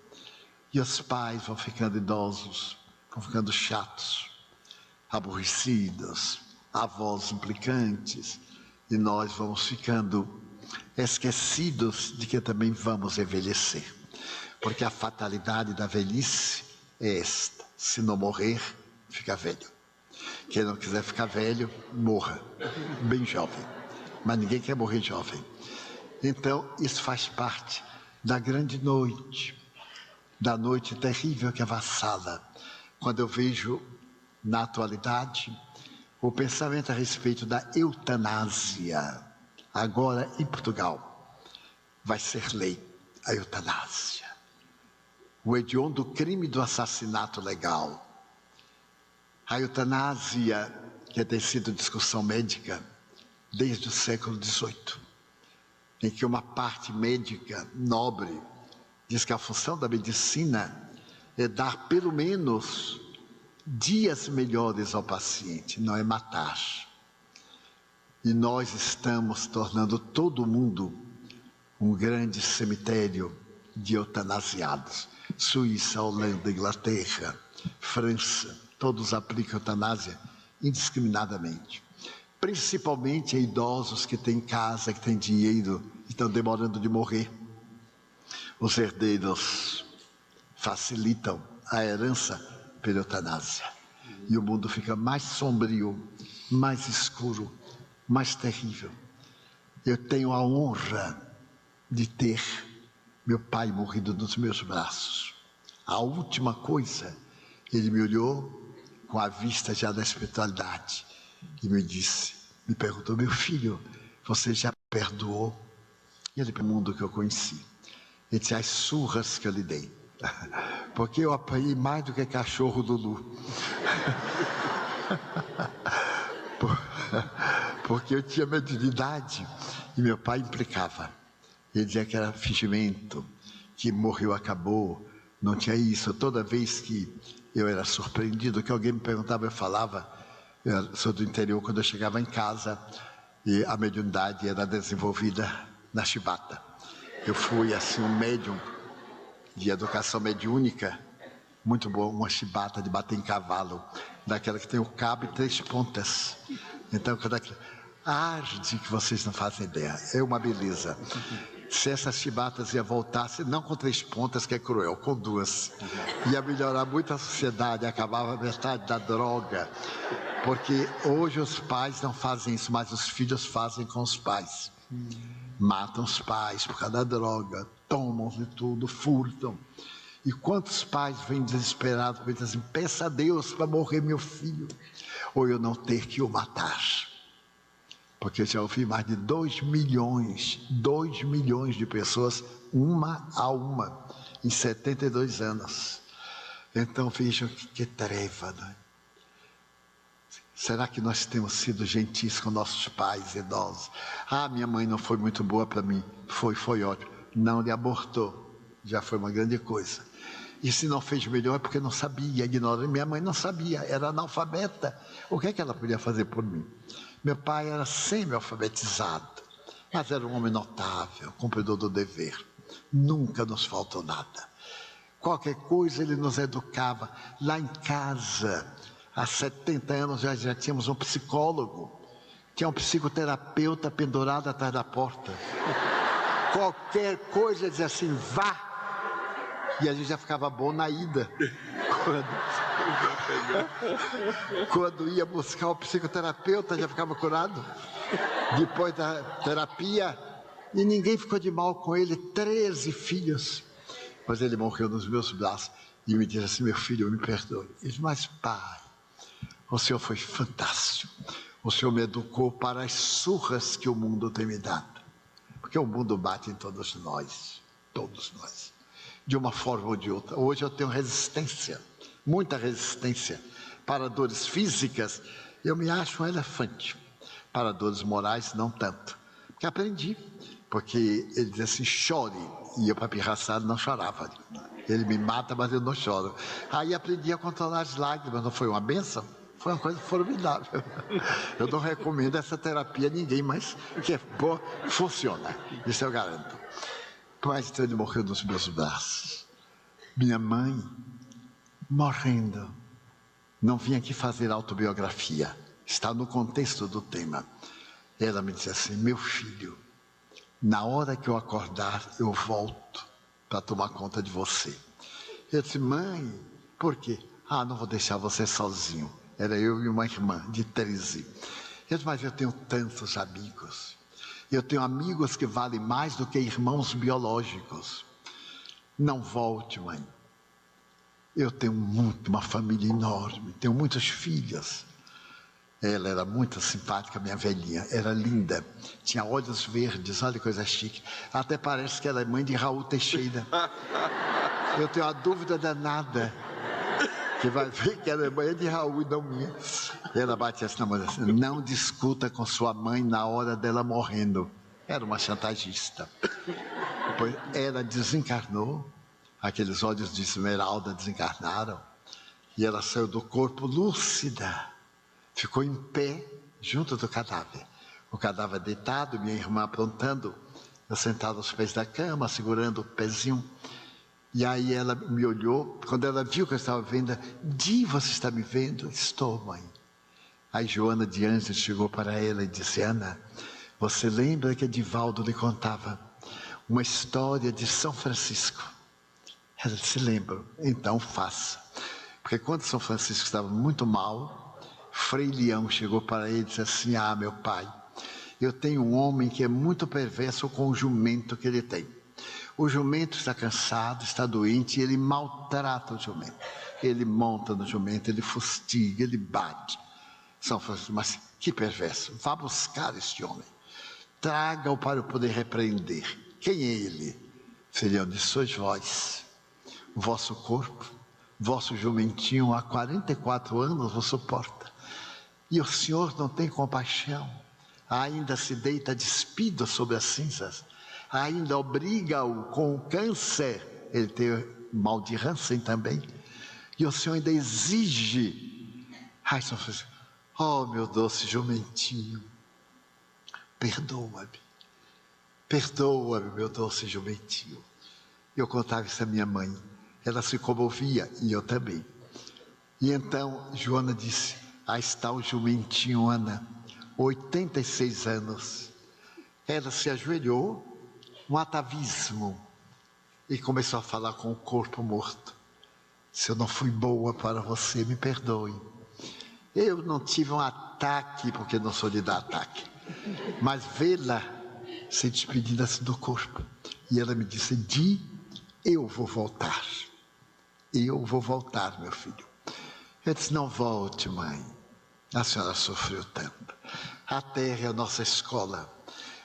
E os pais vão ficando idosos, vão ficando chatos, aborrecidos, avós implicantes, e nós vamos ficando esquecidos de que também vamos envelhecer. Porque a fatalidade da velhice é esta: se não morrer, fica velho. Quem não quiser ficar velho, morra, bem jovem. Mas ninguém quer morrer jovem. Então, isso faz parte da grande noite, da noite terrível que avassala. Quando eu vejo, na atualidade, o pensamento a respeito da eutanásia. Agora, em Portugal, vai ser lei a eutanásia. O hediondo crime do assassinato legal. A eutanásia, que tem sido discussão médica desde o século XVIII, em que uma parte médica nobre diz que a função da medicina é dar pelo menos dias melhores ao paciente, não é matar. E nós estamos tornando todo mundo um grande cemitério de eutanasiados. Suíça, Holanda, Inglaterra, França, todos aplicam eutanásia indiscriminadamente. Principalmente a idosos que têm casa, que têm dinheiro e estão demorando de morrer. Os herdeiros facilitam a herança pela eutanásia. E o mundo fica mais sombrio, mais escuro, mais terrível. Eu tenho a honra de ter meu pai morrido nos meus braços. A última coisa, ele me olhou com a vista já da espiritualidade e me perguntou: meu filho, você já perdoou? E ele perguntou o mundo que eu conheci. Ele disse: as surras que eu lhe dei, porque eu apanhei mais do que cachorro do Lu. Porque eu tinha mediunidade e meu pai implicava. Ele dizia que era fingimento, que morreu, acabou, não tinha isso. Toda vez que eu era surpreendido, que alguém me perguntava, eu falava. Eu sou do interior, quando eu chegava em casa, e a mediunidade era desenvolvida na chibata. Eu fui assim um médium de educação mediúnica, muito bom, uma chibata de bater em cavalo, daquela que tem o cabo e 3 pontas. Então, quando arde que vocês não fazem ideia, é uma beleza. Se essas chibatas iam voltar, não com 3 pontas, que é cruel, com 2, ia melhorar muito a sociedade, acabava metade da droga, porque hoje os pais não fazem isso, mas os filhos fazem com os pais. Matam os pais por causa da droga, tomam de tudo, furtam. E quantos pais vêm desesperados e dizem: peça a Deus para morrer meu filho, ou eu não ter que o matar. Porque eu já ouvi mais de 2 milhões de pessoas, uma a uma, em 72 anos. Então vejam que treva, não é? Será que nós temos sido gentis com nossos pais idosos? Ah, minha mãe não foi muito boa para mim. Foi ótimo. Não lhe abortou. Já foi uma grande coisa. E se não fez melhor é porque não sabia, ignorou. Minha mãe não sabia, era analfabeta. O que é que ela podia fazer por mim? Meu pai era semi-alfabetizado, mas era um homem notável, cumpridor do dever. Nunca nos faltou nada. Qualquer coisa ele nos educava. Lá em casa, há 70 anos já tínhamos um psicólogo, tinha um psicoterapeuta pendurado atrás da porta. Qualquer coisa ele dizia assim: vá. E a gente já ficava bom na ida. Quando ia buscar o psicoterapeuta, já ficava curado. Depois da terapia, e ninguém ficou de mal com ele, 13 filhos. Mas ele morreu nos meus braços e me disse assim: meu filho, me perdoe. Eu disse: mas pai, o senhor foi fantástico. O senhor me educou para as surras que o mundo tem me dado. porque o mundo bate em todos nós, de uma forma ou de outra. Hoje eu tenho resistência, muita resistência para dores físicas. Eu me acho um elefante. Para dores morais, não tanto. Porque aprendi, porque ele dizia assim, chore, e eu, para pirraçado, não chorava. Ele me mata, mas eu não choro. Aí aprendi a controlar as lágrimas, não foi uma bênção? Foi uma coisa formidável. Eu não recomendo essa terapia a ninguém, mas que é boa, funciona. Isso eu garanto. Mas então ele morreu nos meus braços. Minha mãe, morrendo. Não vim aqui fazer autobiografia. Está no contexto do tema. Ela me disse assim, meu filho, na hora que eu acordar, eu volto para tomar conta de você. Eu disse, mãe, por quê? Não vou deixar você sozinho. Era eu e uma irmã de 13. Eu disse, mas eu tenho tantos amigos. Eu tenho amigos que valem mais do que irmãos biológicos. Não volte, mãe. Eu tenho uma família enorme, tenho muitas filhas. Ela era muito simpática, minha velhinha, era linda, tinha olhos verdes, olha que coisa chique. Até parece que ela é mãe de Raul Teixeira. Eu tenho a dúvida danada, que vai ver que ela é mãe de Raul e não minha. Ela bate assim na mão assim, não discuta com sua mãe na hora dela morrendo. Era uma chantagista. Depois ela desencarnou, aqueles olhos de esmeralda desencarnaram, e ela saiu do corpo lúcida. Ficou em pé, junto do cadáver. O cadáver deitado, minha irmã aprontando. Eu sentado aos pés da cama, segurando o pezinho. E aí ela me olhou. Quando ela viu que eu estava vendo, Di, você está me vendo? Estou, mãe. Aí Joana de Anjos chegou para ela e disse, Ana, você lembra que Edivaldo lhe contava uma história de São Francisco? Ela disse, lembro. Então faça. Porque quando São Francisco estava muito mal, Frei Leão chegou para ele e disse assim, meu pai, eu tenho um homem que é muito perverso com o jumento que ele tem. O jumento está cansado, está doente, e ele maltrata o jumento. Ele monta no jumento, ele fustiga, ele bate. São Francisco, mas que perverso, vá buscar este homem. Traga-o para eu poder repreender. Quem é ele? Frei Leão disse, sois vós, o vosso corpo, vosso jumentinho há 44 anos vos suporta. E o Senhor não tem compaixão, ainda se deita despido sobre as cinzas, ainda obriga-o com o câncer, ele tem mal de Hansen também, e o Senhor ainda exige, São Francisco, meu doce jumentinho, perdoa-me, meu doce jumentinho. Eu contava isso à minha mãe, ela se comovia e eu também. E então Joana disse, está o jumentinho, Ana, 86 anos. Ela se ajoelhou, um atavismo, e começou a falar com o corpo morto. Se eu não fui boa para você, me perdoe. Eu não tive um ataque, porque não sou de dar ataque, mas vê-la se despedindo assim do corpo. E ela me disse, Di, eu vou voltar. Eu vou voltar, meu filho. Eu disse, não volte, mãe. A senhora sofreu tanto. A terra é a nossa escola.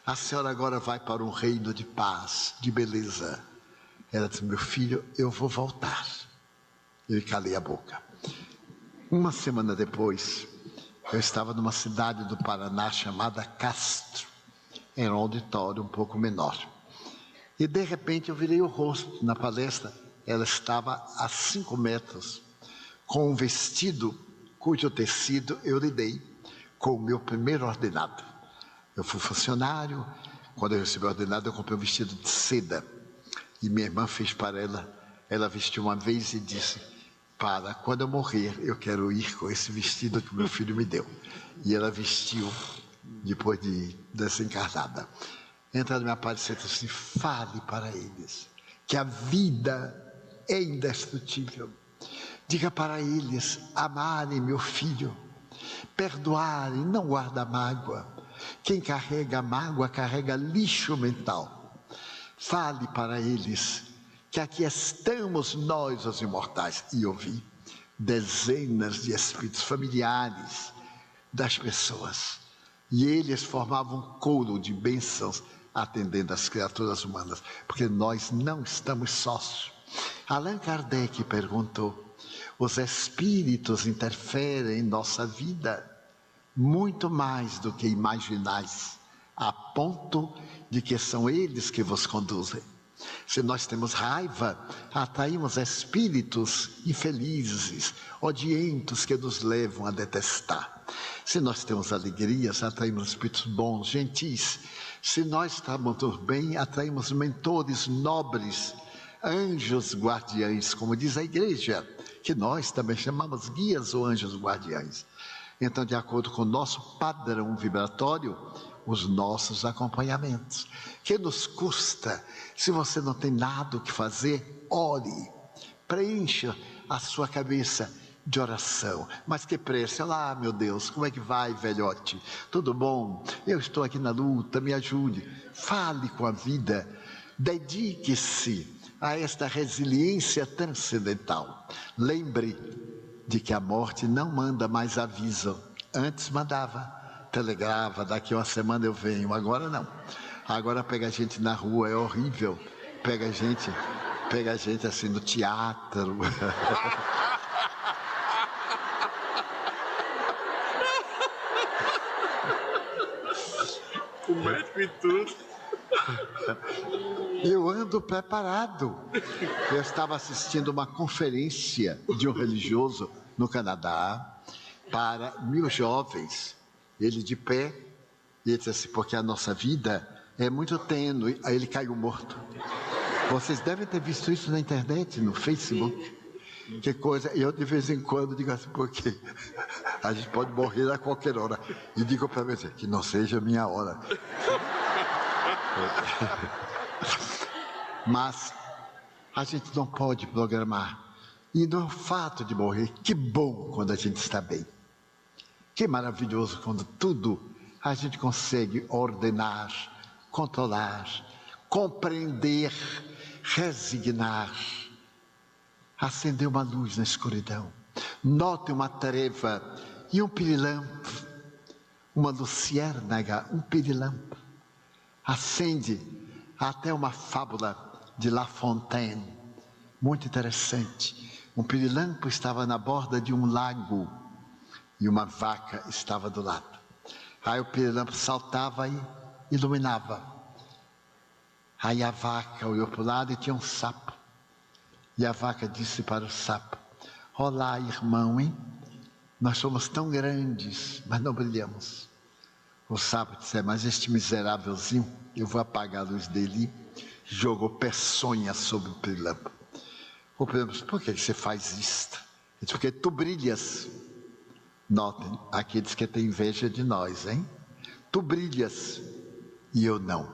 A senhora agora vai para um reino de paz, de beleza. Ela disse, meu filho, eu vou voltar. Eu calei a boca. Uma semana depois, eu estava numa cidade do Paraná chamada Castro. Era um auditório um pouco menor. E de repente eu virei o rosto na palestra. Ela estava a 5 metros, com um vestido cujo tecido eu lhe dei com o meu primeiro ordenado. Eu fui funcionário, quando eu recebi o ordenado eu comprei um vestido de seda. E minha irmã fez para ela vestiu uma vez e disse, quando eu morrer eu quero ir com esse vestido que o meu filho me deu. E ela vestiu depois de desencarnada. Entra na minha palestra e disse, fale para eles que a vida é indestrutível. Diga para eles amarem meu filho, perdoarem, não guarda mágoa. Quem carrega mágoa carrega lixo mental. Fale para eles que aqui estamos nós os imortais. E eu vi dezenas de espíritos familiares das pessoas. E eles formavam um coro de bênçãos atendendo às criaturas humanas, porque nós não estamos sós. Allan Kardec perguntou: os espíritos interferem em nossa vida muito mais do que imaginais, a ponto de que são eles que vos conduzem. Se nós temos raiva, atraímos espíritos infelizes, odientos, que nos levam a detestar. Se nós temos alegrias, atraímos espíritos bons, gentis. Se nós estamos bem, atraímos mentores nobres, anjos guardiães, como diz a igreja, que nós também chamamos guias ou anjos guardiães. Então, de acordo com o nosso padrão vibratório, os nossos acompanhamentos. Que nos custa? Se você não tem nada o que fazer, ore, preencha a sua cabeça de oração. Mas que preço? Olá, meu Deus, como é que vai, velhote? Tudo bom? Eu estou aqui na luta, me ajude. Fale com a vida, dedique-se a esta resiliência transcendental. Lembre de que a morte não manda mais aviso. Antes mandava, telegrava, daqui uma semana eu venho. Agora não. Agora pega a gente na rua, é horrível. Pega a gente assim no teatro. O médico e tudo. Eu ando preparado. Eu estava assistindo uma conferência de um religioso no Canadá para 1000 jovens. Ele de pé, e ele disse assim: porque a nossa vida é muito tênue. Aí ele caiu morto. Vocês devem ter visto isso na internet, no Facebook. Que coisa. E eu de vez em quando digo assim: porque a gente pode morrer a qualquer hora. E digo para você: que não seja a minha hora. Mas a gente não pode programar. E no fato de morrer, que bom quando a gente está bem. Que maravilhoso quando tudo a gente consegue ordenar, controlar, compreender, resignar. Acender uma luz na escuridão. Note uma treva e um pirilampo, uma luciérnaga, um pirilampo. Acende até uma fábula de La Fontaine, muito interessante. Um pirilampo estava na borda de um lago e uma vaca estava do lado. Aí o pirilampo saltava e iluminava. Aí a vaca olhou para o lado e tinha um sapo. E a vaca disse para o sapo: olá, irmão, hein? Nós somos tão grandes, mas não brilhamos. O sapo disse: mas este miserávelzinho, eu vou apagar a luz dele. Jogou peçonha sobre o pirilampo. O pirilampo disse: por que você faz isto? Ele disse: porque tu brilhas. Notem, aqueles que têm inveja de nós, hein? Tu brilhas e eu não.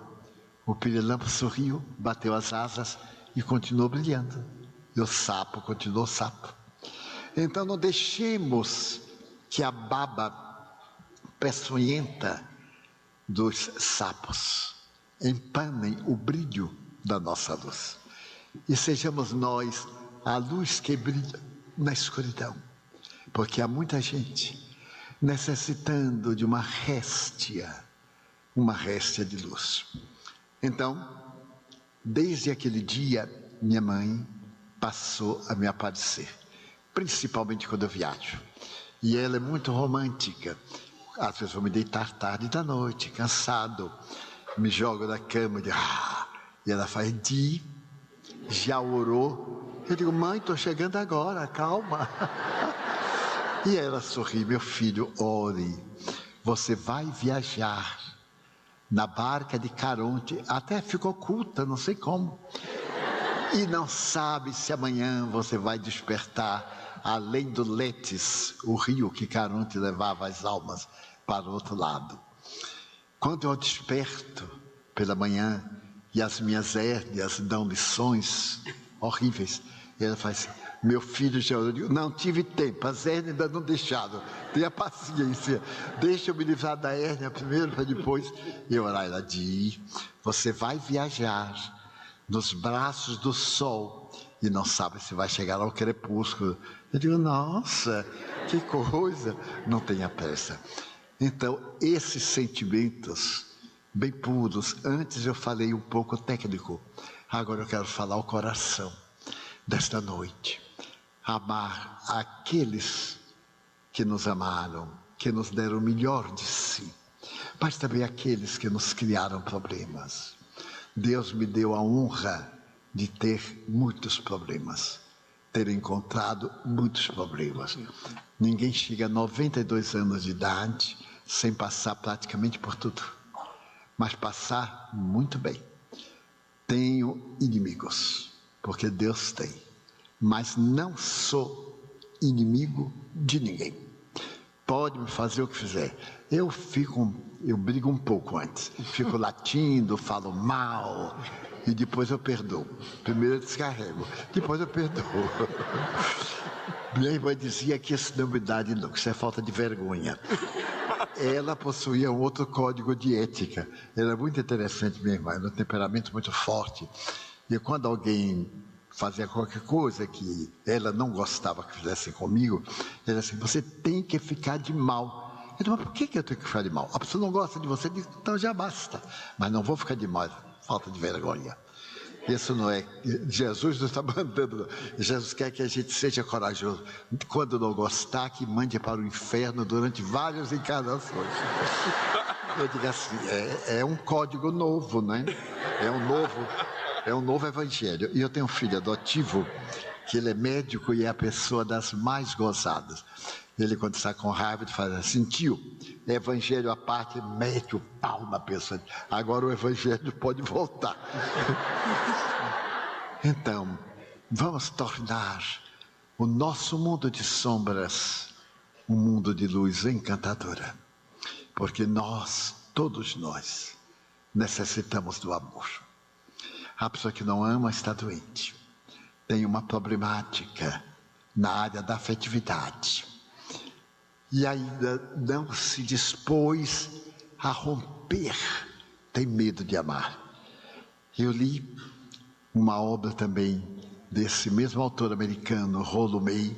O pirilampo sorriu, bateu as asas e continuou brilhando. E o sapo continuou sapo. Então não deixemos que a baba peçonhenta dos sapos empanem o brilho da nossa luz. E sejamos nós a luz que brilha na escuridão. Porque há muita gente necessitando de uma réstia de luz. Então, desde aquele dia, minha mãe passou a me aparecer, principalmente quando eu viajo. E ela é muito romântica. Às vezes vou me deitar tarde da noite, cansado, me jogo na cama e ela faz: Di, já orou? Eu digo: mãe, estou chegando agora, calma. E ela sorri: meu filho, ore, você vai viajar na barca de Caronte, até ficou oculta, não sei como. E não sabe se amanhã você vai despertar além do Letes, o rio que Caronte levava as almas para o outro lado. Quando eu desperto pela manhã e as minhas hérnias dão lições horríveis, ela faz: meu filho já orou. Eu digo: não tive tempo, as hérnias ainda não deixaram. Tenha paciência, deixa eu me livrar da hérnia primeiro para depois eu orar. Ela diz: você vai viajar nos braços do sol e não sabe se vai chegar ao crepúsculo. Eu digo: nossa, que coisa, não tenha pressa. Então, esses sentimentos bem puros. Antes eu falei um pouco técnico, agora eu quero falar o coração desta noite. Amar aqueles que nos amaram, que nos deram o melhor de si, mas também aqueles que nos criaram problemas. Deus me deu a honra de ter muitos problemas, ter encontrado muitos problemas. Ninguém chega a 92 anos de idade sem passar praticamente por tudo, mas passar muito bem. Tenho inimigos, porque Deus tem, mas não sou inimigo de ninguém. Pode me fazer o que fizer. Eu brigo um pouco antes. Fico latindo, falo mal e depois eu perdoo. Primeiro eu descarrego, depois eu perdoo. Minha irmã dizia que isso não é humildade, não, que isso é falta de vergonha. Ela possuía um outro código de ética. Era muito interessante, minha irmã, era um temperamento muito forte. E quando alguém fazia qualquer coisa que ela não gostava que fizessem comigo, ela disse assim: você tem que ficar de mal. Eu disse: mas por que eu tenho que ficar de mal? A pessoa não gosta de você, diz: então já basta. Mas não vou ficar de mal, falta de vergonha. Isso não é, Jesus não está mandando, Jesus quer que a gente seja corajoso. Quando não gostar, que mande para o inferno durante várias encarnações. Eu digo assim, é um código novo, né? É um novo evangelho. E eu tenho um filho adotivo, que ele é médico e é a pessoa das mais gozadas. Ele, quando está com raiva, ele faz assim: tio, evangelho à parte, mete o pau na pessoa. Agora o evangelho pode voltar. Então, vamos tornar o nosso mundo de sombras um mundo de luz encantadora. Porque nós, todos nós, necessitamos do amor. A pessoa que não ama está doente. Tem uma problemática na área da afetividade. E ainda não se dispôs a romper, tem medo de amar. Eu li uma obra também desse mesmo autor americano, Rollo May,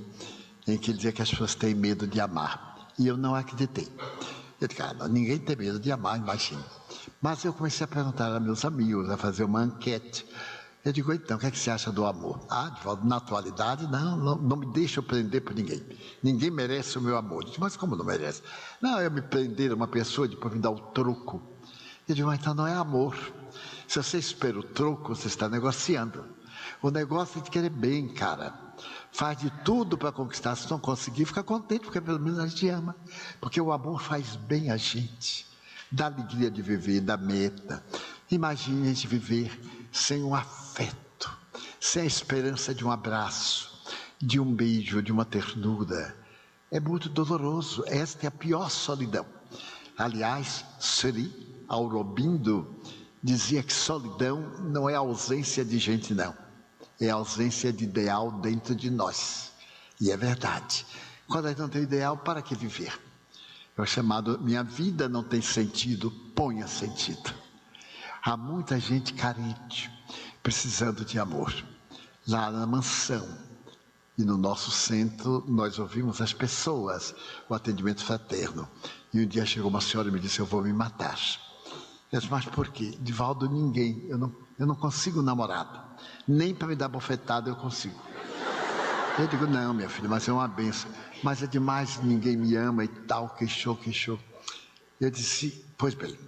em que ele dizia que as pessoas têm medo de amar. E eu não acreditei. Eu disse: cara, ninguém tem medo de amar, imagina. Mas eu comecei a perguntar a meus amigos, a fazer uma enquete. Eu digo: então, o que é que você acha do amor? Na atualidade, não me deixa eu prender por ninguém. Ninguém merece o meu amor. Eu digo: mas como não merece? Não, eu me prender a uma pessoa e depois me dar o troco. Eu digo: mas então não é amor. Se você espera o troco, você está negociando. O negócio é de querer bem, cara. Faz de tudo para conquistar. Se não conseguir, fica contente, porque pelo menos a gente ama. Porque o amor faz bem a gente. Dá alegria de viver, dá meta. Imagine a gente viver sem um afeto, sem a esperança de um abraço, de um beijo, de uma ternura. É muito doloroso. Esta é a pior solidão. Aliás, Sri Aurobindo dizia que solidão não é ausência de gente, não. É ausência de ideal dentro de nós. E é verdade. Quando a gente não tem ideal, para que viver? É o chamado: minha vida não tem sentido, ponha sentido. Há muita gente carente, precisando de amor. Lá na mansão e no nosso centro, nós ouvimos as pessoas, o atendimento fraterno. E um dia chegou uma senhora e me disse: eu vou me matar. Eu disse: mas por quê? Divaldo, ninguém, eu não consigo namorado. Nem para me dar bofetada eu consigo. Eu digo: não, minha filha, mas é uma benção. Mas é demais, ninguém me ama e tal, queixou. Eu disse: pois bem,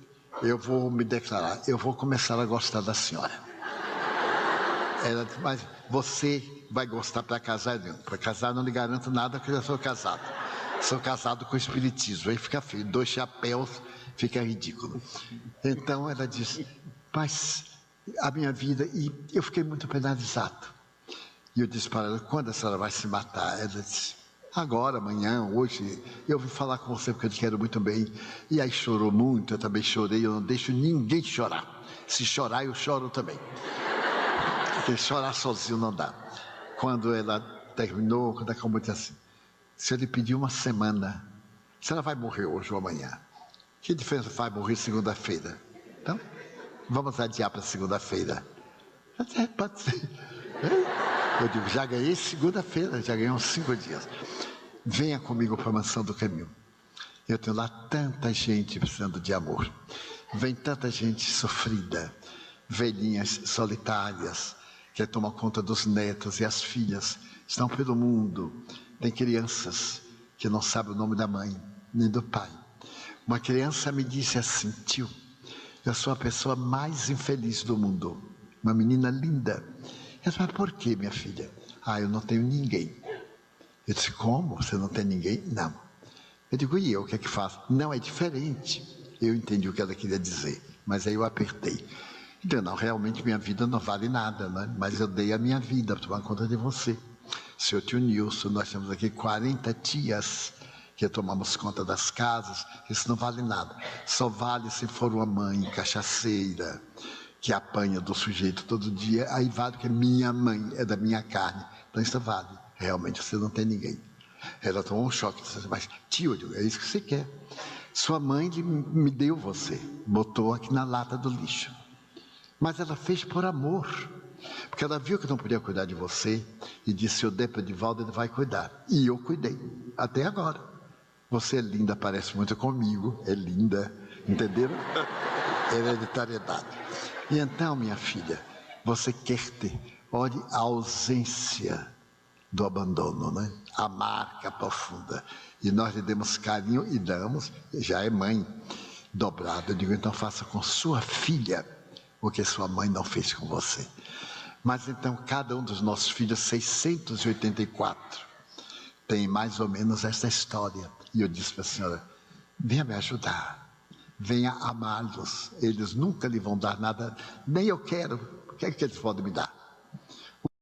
eu vou me declarar, eu vou começar a gostar da senhora. Ela disse: mas você vai gostar para casar? Para casar não lhe garanto nada, porque eu já sou casado. Sou casado com o espiritismo, aí fica feio, 2 chapéus, fica ridículo. Então ela disse: mas a minha vida, e eu fiquei muito penalizado. E eu disse para ela: quando a senhora vai se matar? Ela disse: agora, amanhã, hoje, eu vim falar com você porque eu te quero muito bem. E aí chorou muito, eu também chorei, eu não deixo ninguém chorar. Se chorar, eu choro também. Porque chorar sozinho não dá. Quando ela terminou, quando acabou, disse assim: se eu lhe pedir uma semana, se ela vai morrer hoje ou amanhã, que diferença faz morrer segunda-feira? Então, vamos adiar para segunda-feira. Pode ser. Eu digo: já ganhei segunda-feira, já ganhei uns 5 dias. Venha comigo para a Mansão do Caminho. Eu tenho lá tanta gente precisando de amor. Vem tanta gente sofrida, velhinhas solitárias, que tomam conta dos netos e as filhas, estão pelo mundo. Tem crianças que não sabem o nome da mãe, nem do pai. Uma criança me disse assim: tio, eu sou a pessoa mais infeliz do mundo. Uma menina linda. Eu disse: mas por que, minha filha? Eu não tenho ninguém. Eu disse: como? Você não tem ninguém? Não. Eu digo: e eu, o que é que faço? Não, é diferente. Eu entendi o que ela queria dizer, mas aí eu apertei. Então, não, realmente minha vida não vale nada, né? Mas eu dei a minha vida para tomar conta de você. Seu tio Nilson, nós temos aqui 40 tias que tomamos conta das casas, isso não vale nada. Só vale se for uma mãe cachaceira, que apanha do sujeito todo dia, aí vale que é minha mãe, é da minha carne. Então isso vale, realmente você não tem ninguém. Ela tomou um choque, disse: mas tio, é isso que você quer. Sua mãe me deu você, botou aqui na lata do lixo. Mas ela fez por amor, porque ela viu que não podia cuidar de você e disse: se eu der para Edivaldo, ele vai cuidar. E eu cuidei, até agora. Você é linda, parece muito comigo, é linda, entenderam? Hereditariedade. E então, minha filha, você quer ter, olhe a ausência do abandono, né? A marca profunda. E nós lhe demos carinho e damos, já é mãe dobrada. Eu digo: então faça com sua filha o que sua mãe não fez com você. Mas então cada um dos nossos filhos, 684, tem mais ou menos essa história. E eu disse para a senhora: venha me ajudar, venha amá-los. Eles nunca lhe vão dar nada, nem eu quero. O que é que eles podem me dar? O que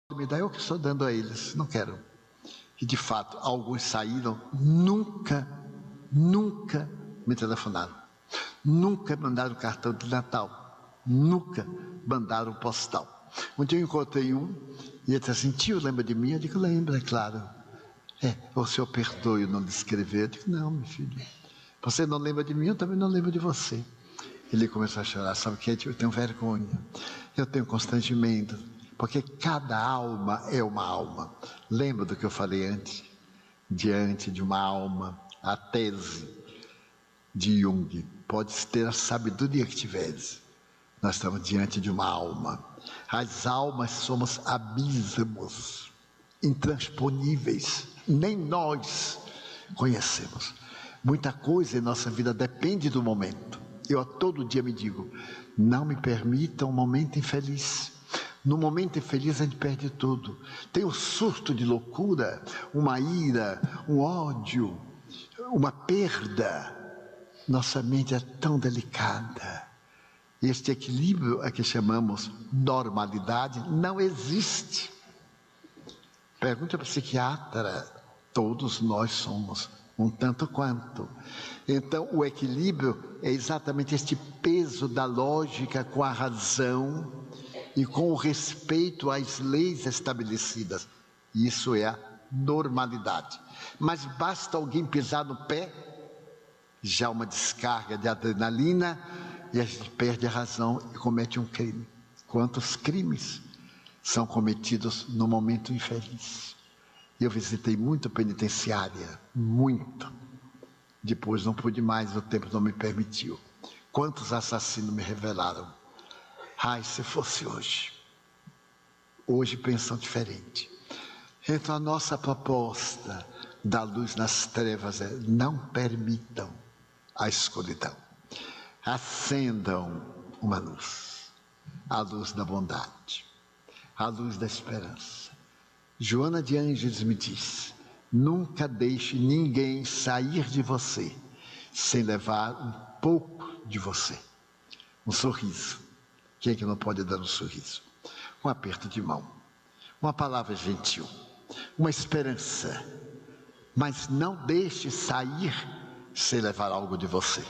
podem me dar é o que estou dando a eles, não quero. E de fato, alguns saíram, nunca me telefonaram, nunca mandaram cartão de Natal, nunca mandaram postal. Um dia eu encontrei um e ele disse assim: tio, lembra de mim? Eu digo: lembra, é claro. O senhor perdoe eu não lhe escrever? Eu digo: não, meu filho, você não lembra de mim, eu também não lembro de você. Ele começou a chorar. Sabe o que é? Eu tenho vergonha, eu tenho constrangimento, porque cada alma é uma alma. Lembra do que eu falei antes? Diante de uma alma, a tese de Jung: podes ter a sabedoria que tiveres, nós estamos diante de uma alma. As almas somos abismos intransponíveis, nem nós conhecemos. Muita coisa em nossa vida depende do momento. Eu todo dia me digo: não me permita um momento infeliz. No momento infeliz a gente perde tudo. Tem um surto de loucura, uma ira, um ódio, uma perda. Nossa mente é tão delicada. Este equilíbrio a que chamamos normalidade não existe. Pergunta para o psiquiatra: todos nós somos um tanto quanto. Então o equilíbrio é exatamente este peso da lógica com a razão e com o respeito às leis estabelecidas. Isso é a normalidade. Mas basta alguém pisar no pé, já uma descarga de adrenalina, e a gente perde a razão e comete um crime. Quantos crimes são cometidos no momento infeliz? Eu visitei muito penitenciária, muito. Depois não pude mais, o tempo não me permitiu. Quantos assassinos me revelaram? Ai, se fosse hoje. Hoje pensam diferente. Então a nossa proposta da luz nas trevas é: não permitam a escuridão. Acendam uma luz, a luz da bondade, a luz da esperança. Joana de Ângeles me diz: nunca deixe ninguém sair de você sem levar um pouco de você. Um sorriso. Quem é que não pode dar um sorriso? Um aperto de mão, uma palavra gentil, uma esperança. Mas não deixe sair sem levar algo de você.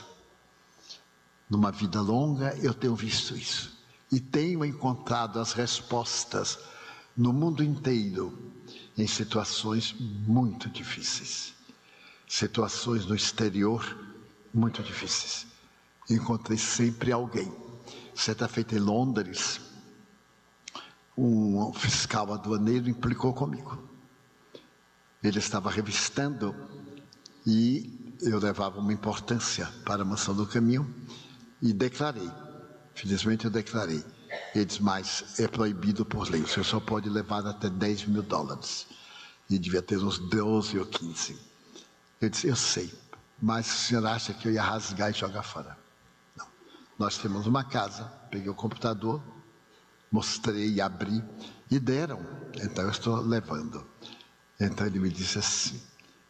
Numa vida longa eu tenho visto isso e tenho encontrado as respostas no mundo inteiro, em situações muito difíceis, situações no exterior muito difíceis. Encontrei sempre alguém. Certa feita em Londres, um fiscal aduaneiro implicou comigo. Ele estava revistando e eu levava uma importância para a Mansão do Caminho. E declarei, felizmente eu declarei. Ele disse, mas é proibido por lei, o senhor só pode levar até $10.000. E devia ter uns 12 ou 15. Eu disse, eu sei, mas o senhor acha que eu ia rasgar e jogar fora? Não. Nós temos uma casa, peguei o computador, mostrei, abri e deram. Então eu estou levando. Então ele me disse assim,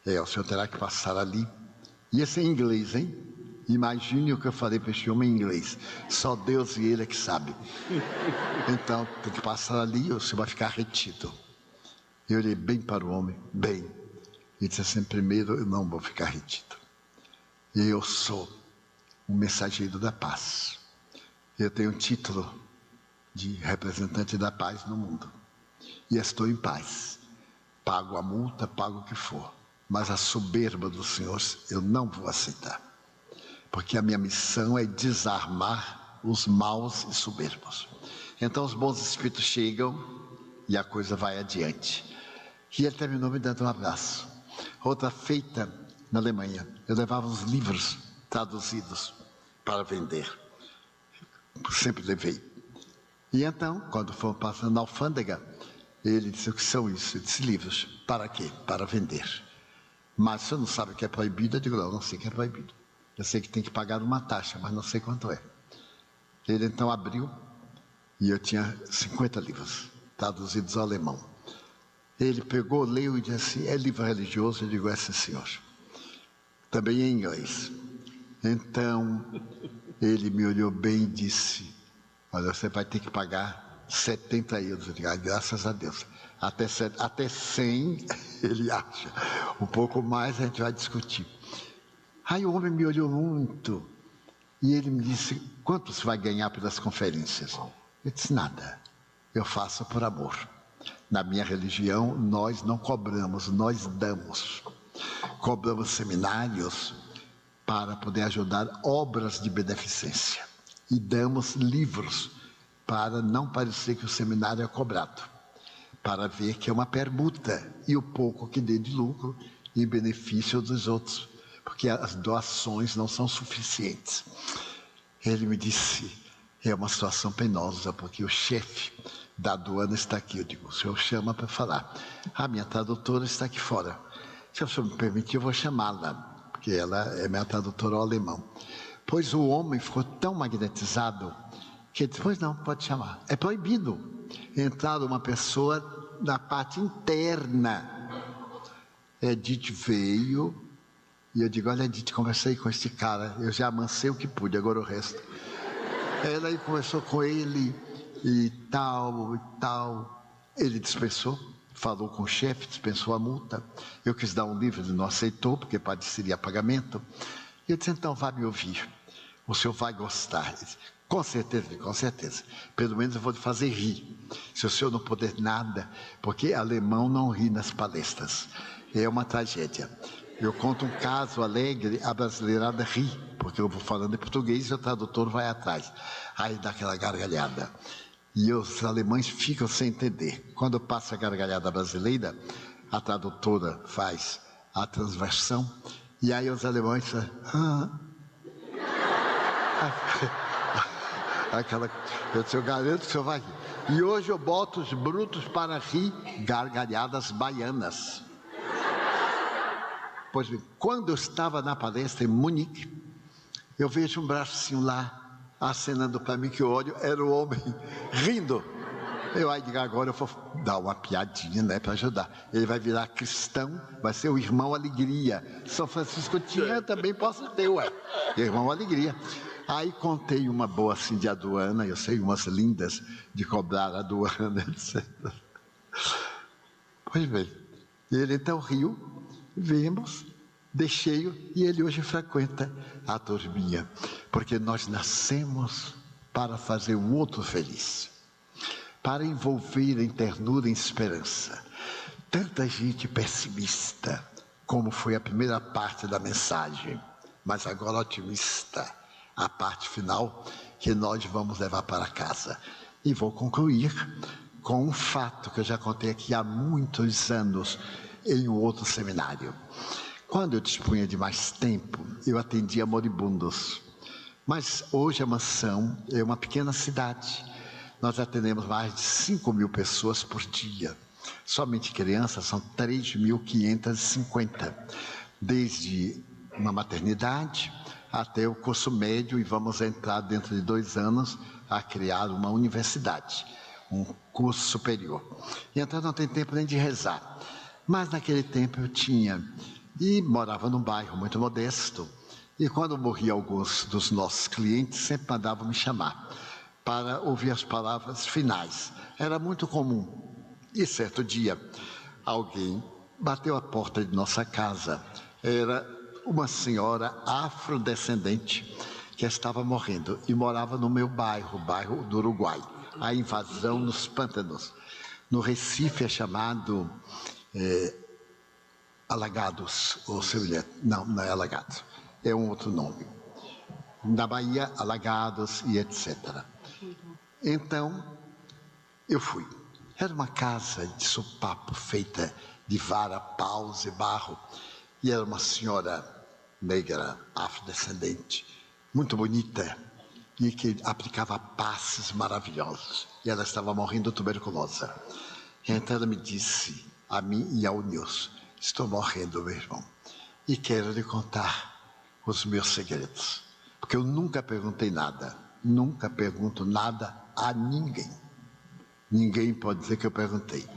o senhor terá que passar ali. Ia ser em inglês, hein? Imagine o que eu falei para esse homem em inglês. Só Deus e ele é que sabe. Então, tem que passar ali, você vai ficar retido. Eu olhei bem para o homem, bem. E disse assim, primeiro, eu não vou ficar retido. Eu sou um mensageiro da paz. Eu tenho um título de representante da paz no mundo. E estou em paz. Pago a multa, pago o que for. Mas a soberba dos senhores eu não vou aceitar. Porque a minha missão é desarmar os maus e soberbos. Então os bons espíritos chegam e a coisa vai adiante. E ele terminou me dando um abraço. Outra feita na Alemanha, eu levava uns livros traduzidos para vender. Sempre levei. E então, quando fomos passando na alfândega, ele disse, o que são isso? Eu disse, livros. Para quê? Para vender. Mas você não sabe o que é proibido? Eu digo, não sei o que é proibido. Eu sei que tem que pagar uma taxa, mas não sei quanto é. Ele então abriu e eu tinha 50 livros, traduzidos ao alemão. Ele pegou, leu e disse assim, é livro religioso? Eu digo, é sim, senhor. Também em inglês. Então, ele me olhou bem e disse, olha, você vai ter que pagar 70 euros. Eu digo, graças a Deus. Até 100, ele acha. Um pouco mais a gente vai discutir. Aí o homem me olhou muito e ele me disse, quanto você vai ganhar pelas conferências? Eu disse, nada, eu faço por amor. Na minha religião, nós não cobramos, nós damos. Cobramos seminários para poder ajudar obras de beneficência. E damos livros para não parecer que o seminário é cobrado. Para ver que é uma permuta e o pouco que dê de lucro em benefício dos outros. Porque as doações não são suficientes. Ele me disse, é uma situação penosa, porque o chefe da aduana está aqui. Eu digo, o senhor chama para falar. A minha tradutora está aqui fora. Se o senhor me permitir, eu vou chamá-la, porque ela é minha tradutora ao alemão. Pois o homem ficou tão magnetizado, que ele disse, pois não, pode chamar. É proibido entrar uma pessoa na parte interna. Edith veio... E eu digo, olha, Edith, conversei com este cara, eu já amancei o que pude, agora o resto. Ela aí conversou com ele e tal. Ele dispensou, falou com o chefe, dispensou a multa. Eu quis dar um livro, ele não aceitou, porque pareceria pagamento. E eu disse, então vá me ouvir, o senhor vai gostar. Ele disse, com certeza. Pelo menos eu vou lhe fazer rir. Se o senhor não puder nada, porque alemão não ri nas palestras. É uma tragédia. Eu conto um caso alegre, a brasileirada ri, porque eu vou falando em português e o tradutor vai atrás. Aí dá aquela gargalhada. E os alemães ficam sem entender. Quando passa a gargalhada brasileira, a tradutora faz a transversão, e aí os alemães dizem, eu garanto que o senhor vai rir. E hoje eu boto os brutos para rir, gargalhadas baianas. Pois bem, quando eu estava na palestra em Munique, eu vejo um bracinho lá, acenando para mim, que eu olho, era o homem rindo. Eu aí digo, agora eu vou dar uma piadinha, né, para ajudar. Ele vai virar cristão, vai ser o irmão Alegria. São Francisco tinha, eu também posso ter, irmão Alegria. Aí contei uma boa assim de aduana, eu sei umas lindas de cobrar aduana, etc. Pois bem, ele então riu. Vimos, deixei-o e ele hoje frequenta a turminha, porque nós nascemos para fazer o outro feliz, para envolver em ternura e esperança. Tanta gente pessimista, como foi a primeira parte da mensagem, mas agora otimista, a parte final que nós vamos levar para casa. E vou concluir com um fato que eu já contei aqui há muitos anos, em um outro seminário. Quando eu dispunha de mais tempo, eu atendia moribundos. Mas hoje a mansão é uma pequena cidade. Nós atendemos mais de 5.000 pessoas por dia. Somente crianças são 3.550, desde uma maternidade até o curso médio, e vamos entrar dentro de 2 anos a criar uma universidade, um curso superior. E então não tem tempo nem de rezar. Mas naquele tempo eu tinha, e morava num bairro muito modesto, e quando morria alguns dos nossos clientes, sempre mandavam me chamar para ouvir as palavras finais. Era muito comum. E certo dia, alguém bateu a porta de nossa casa. Era uma senhora afrodescendente que estava morrendo e morava no meu bairro, o bairro do Uruguai. A invasão nos pântanos. No Recife é chamado Alagados, ou semelhante. Não, não é Alagados. É um outro nome. Na Bahia, Alagados e etc. Então, eu fui. Era uma casa de sopapo feita de vara, paus e barro. E era uma senhora negra, afrodescendente, muito bonita, e que aplicava passes maravilhosos. E ela estava morrendo de tuberculose. Então ela me disse, a mim e ao Nilson, estou morrendo, meu irmão, e quero lhe contar os meus segredos. Porque eu nunca perguntei nada, nunca pergunto nada a ninguém. Ninguém pode dizer que eu perguntei.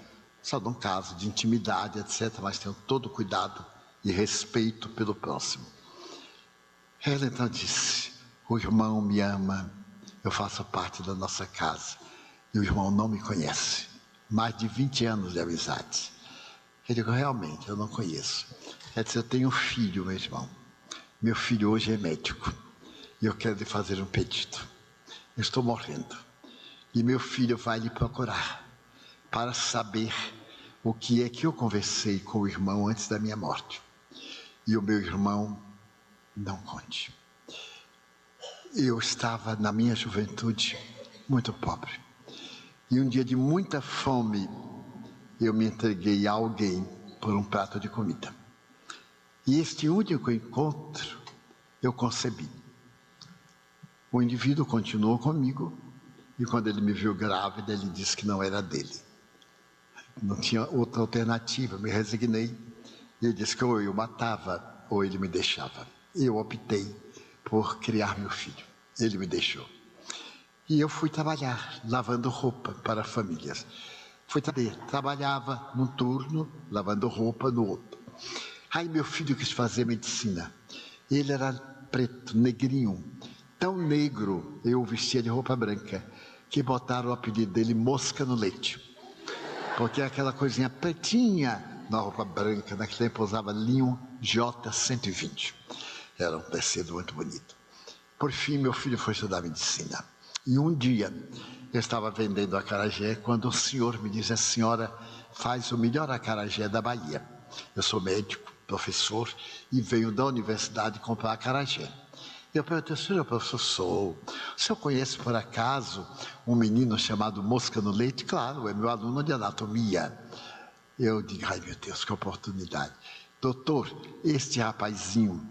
Só num caso de intimidade, etc., mas tenho todo cuidado e respeito pelo próximo. Ela então disse, o irmão me ama, eu faço parte da nossa casa, e o irmão não me conhece. Mais de 20 anos de amizade. Eu digo, realmente, eu não conheço. Ela disse, eu tenho um filho, meu irmão. Meu filho hoje é médico, e eu quero lhe fazer um pedido. Eu estou morrendo. E meu filho vai lhe procurar para saber o que é que eu conversei com o irmão antes da minha morte. E o meu irmão não conte. Eu estava na minha juventude muito pobre. E um dia de muita fome, eu me entreguei a alguém por um prato de comida. E este único encontro, eu concebi. O indivíduo continuou comigo, e quando ele me viu grávida, ele disse que não era dele. Não tinha outra alternativa, me resignei. E ele disse que ou eu matava, ou ele me deixava. Eu optei por criar meu filho. Ele me deixou. E eu fui trabalhar, lavando roupa para famílias. Trabalhava num turno, lavando roupa no outro. Aí meu filho quis fazer medicina. Ele era preto, negrinho. Tão negro, eu o vestia de roupa branca, que botaram o apelido dele Mosca no Leite. Porque é aquela coisinha pretinha na roupa branca, naquele tempo usava linho J120. Era um tecido muito bonito. Por fim, meu filho foi estudar medicina. E um dia, eu estava vendendo acarajé, quando o senhor me disse, a senhora faz o melhor acarajé da Bahia. Eu sou médico, professor, e venho da universidade comprar acarajé. Eu perguntei, senhor professor, o senhor conhece por acaso um menino chamado Mosca no Leite? Claro, é meu aluno de anatomia. Eu digo, ai meu Deus, que oportunidade. Doutor, este rapazinho,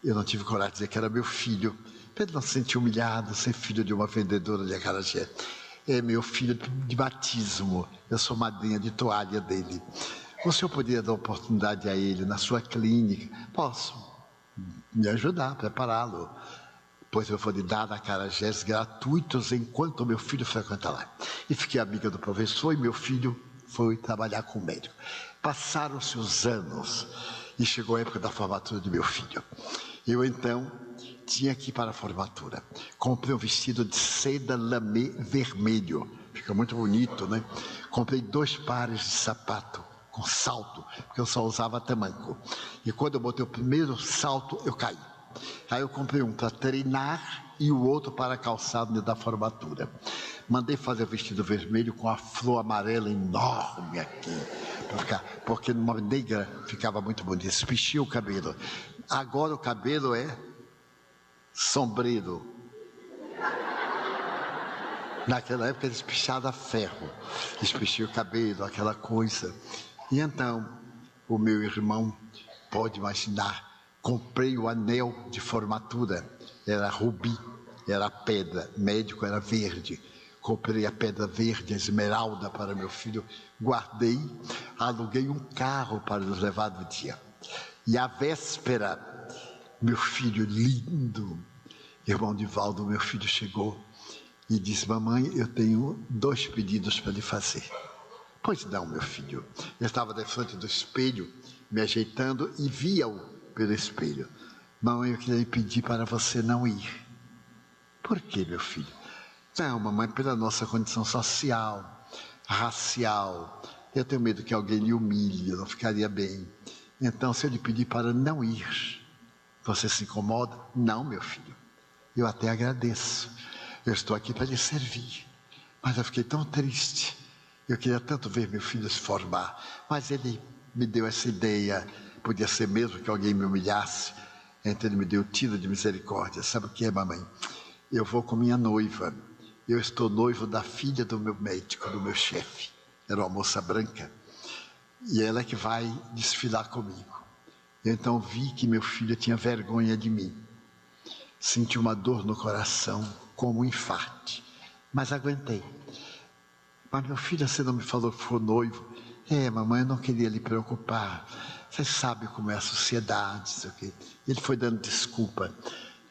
eu não tive coragem de dizer que era meu filho, para ele não se sentir humilhado, ser filho de uma vendedora de acarajé. É meu filho de batismo, eu sou madrinha de toalha dele. O senhor poderia dar oportunidade a ele na sua clínica? Posso me ajudar, prepará-lo. Pois eu vou lhe dar acarajés gratuitos enquanto meu filho frequenta lá. E fiquei amiga do professor e meu filho foi trabalhar com o médico. Passaram-se os anos e chegou a época da formatura do meu filho. Eu então tinha que ir para a formatura. Comprei um vestido de seda lamê vermelho. Fica muito bonito, né? Comprei 2 pares de sapato com salto, porque eu só usava tamanco. E quando eu botei o primeiro salto, eu caí. Aí eu comprei um para treinar e o outro para calçar no dia da formatura. Mandei fazer o vestido vermelho com a flor amarela enorme aqui, porque numa negra ficava muito bonito. Espichei o cabelo. Agora o cabelo é sombreiro. Naquela época eles pichavam a ferro, espichei o cabelo, aquela coisa. E então, o meu irmão, pode imaginar, comprei o anel de formatura, era rubi, era a pedra, médico era verde. Comprei a pedra verde, a esmeralda para meu filho, guardei, aluguei um carro para nos levar no dia. E à véspera, meu filho lindo, irmão Divaldo, meu filho chegou e disse: mamãe, eu tenho 2 pedidos para lhe fazer. Pois não, meu filho. Eu estava de frente do espelho, me ajeitando e via-o pelo espelho. Mamãe, eu queria lhe pedir para você não ir. Por quê, meu filho? Não, mamãe, pela nossa condição social, racial. Eu tenho medo que alguém lhe humilhe, eu não ficaria bem. Então, se eu lhe pedir para não ir, você se incomoda? Não, meu filho. Eu até agradeço. Eu estou aqui para lhe servir. Mas eu fiquei tão triste. Eu queria tanto ver meu filho se formar. Mas ele me deu essa ideia. Podia ser mesmo que alguém me humilhasse. Então ele me deu tiro de misericórdia. Sabe o que é, mamãe? Eu vou com minha noiva. Eu estou noivo da filha do meu médico, do meu chefe. Era uma moça branca. E ela é que vai desfilar comigo. Eu então vi que meu filho tinha vergonha de mim. Senti uma dor no coração, como um infarte. Mas aguentei. Mas meu filho, você não me falou que foi noivo? Mamãe, eu não queria lhe preocupar. Você sabe como é a sociedade, sei o quê. Ele foi dando desculpa.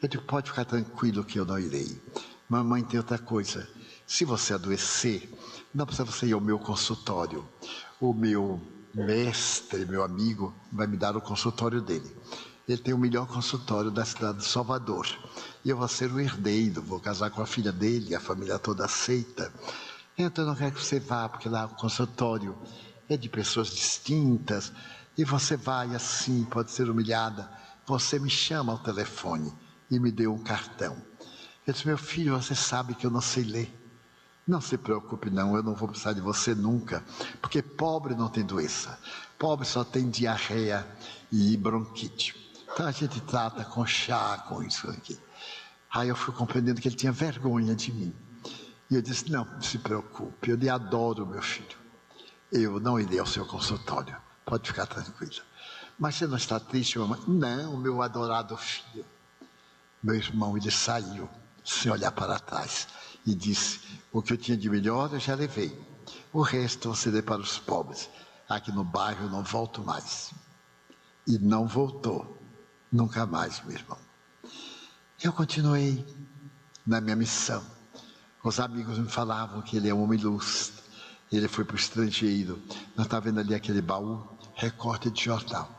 Eu digo, pode ficar tranquilo que eu não irei. Mamãe, tem outra coisa. Se você adoecer, não precisa você ir ao meu consultório. O meu mestre, meu amigo, vai me dar o consultório dele. Ele tem o melhor consultório da cidade de Salvador. E eu vou ser o herdeiro, vou casar com a filha dele, a família toda aceita. Então eu não quero que você vá, porque lá o consultório é de pessoas distintas. E você vai assim, pode ser humilhada. Você me chama ao telefone e me deu um cartão. Eu disse, meu filho, você sabe que eu não sei ler. Não se preocupe não, eu não vou precisar de você nunca. Porque pobre não tem doença. Pobre só tem diarreia e bronquite. Então a gente trata com chá, com isso aqui. Aí eu fui compreendendo que ele tinha vergonha de mim. E eu disse, não se preocupe, eu lhe adoro, meu filho. Eu não irei ao seu consultório, pode ficar tranquila. Mas você não está triste, mamãe? Não, meu adorado filho. Meu irmão, ele saiu, sem olhar para trás, e disse, o que eu tinha de melhor eu já levei. O resto você dê para os pobres. Aqui no bairro eu não volto mais. E não voltou, nunca mais, meu irmão. Eu continuei na minha missão. Os amigos me falavam que ele é um homem ilustre. Ele foi para o estrangeiro. Nós estamos vendo ali aquele baú, recorte de jornal.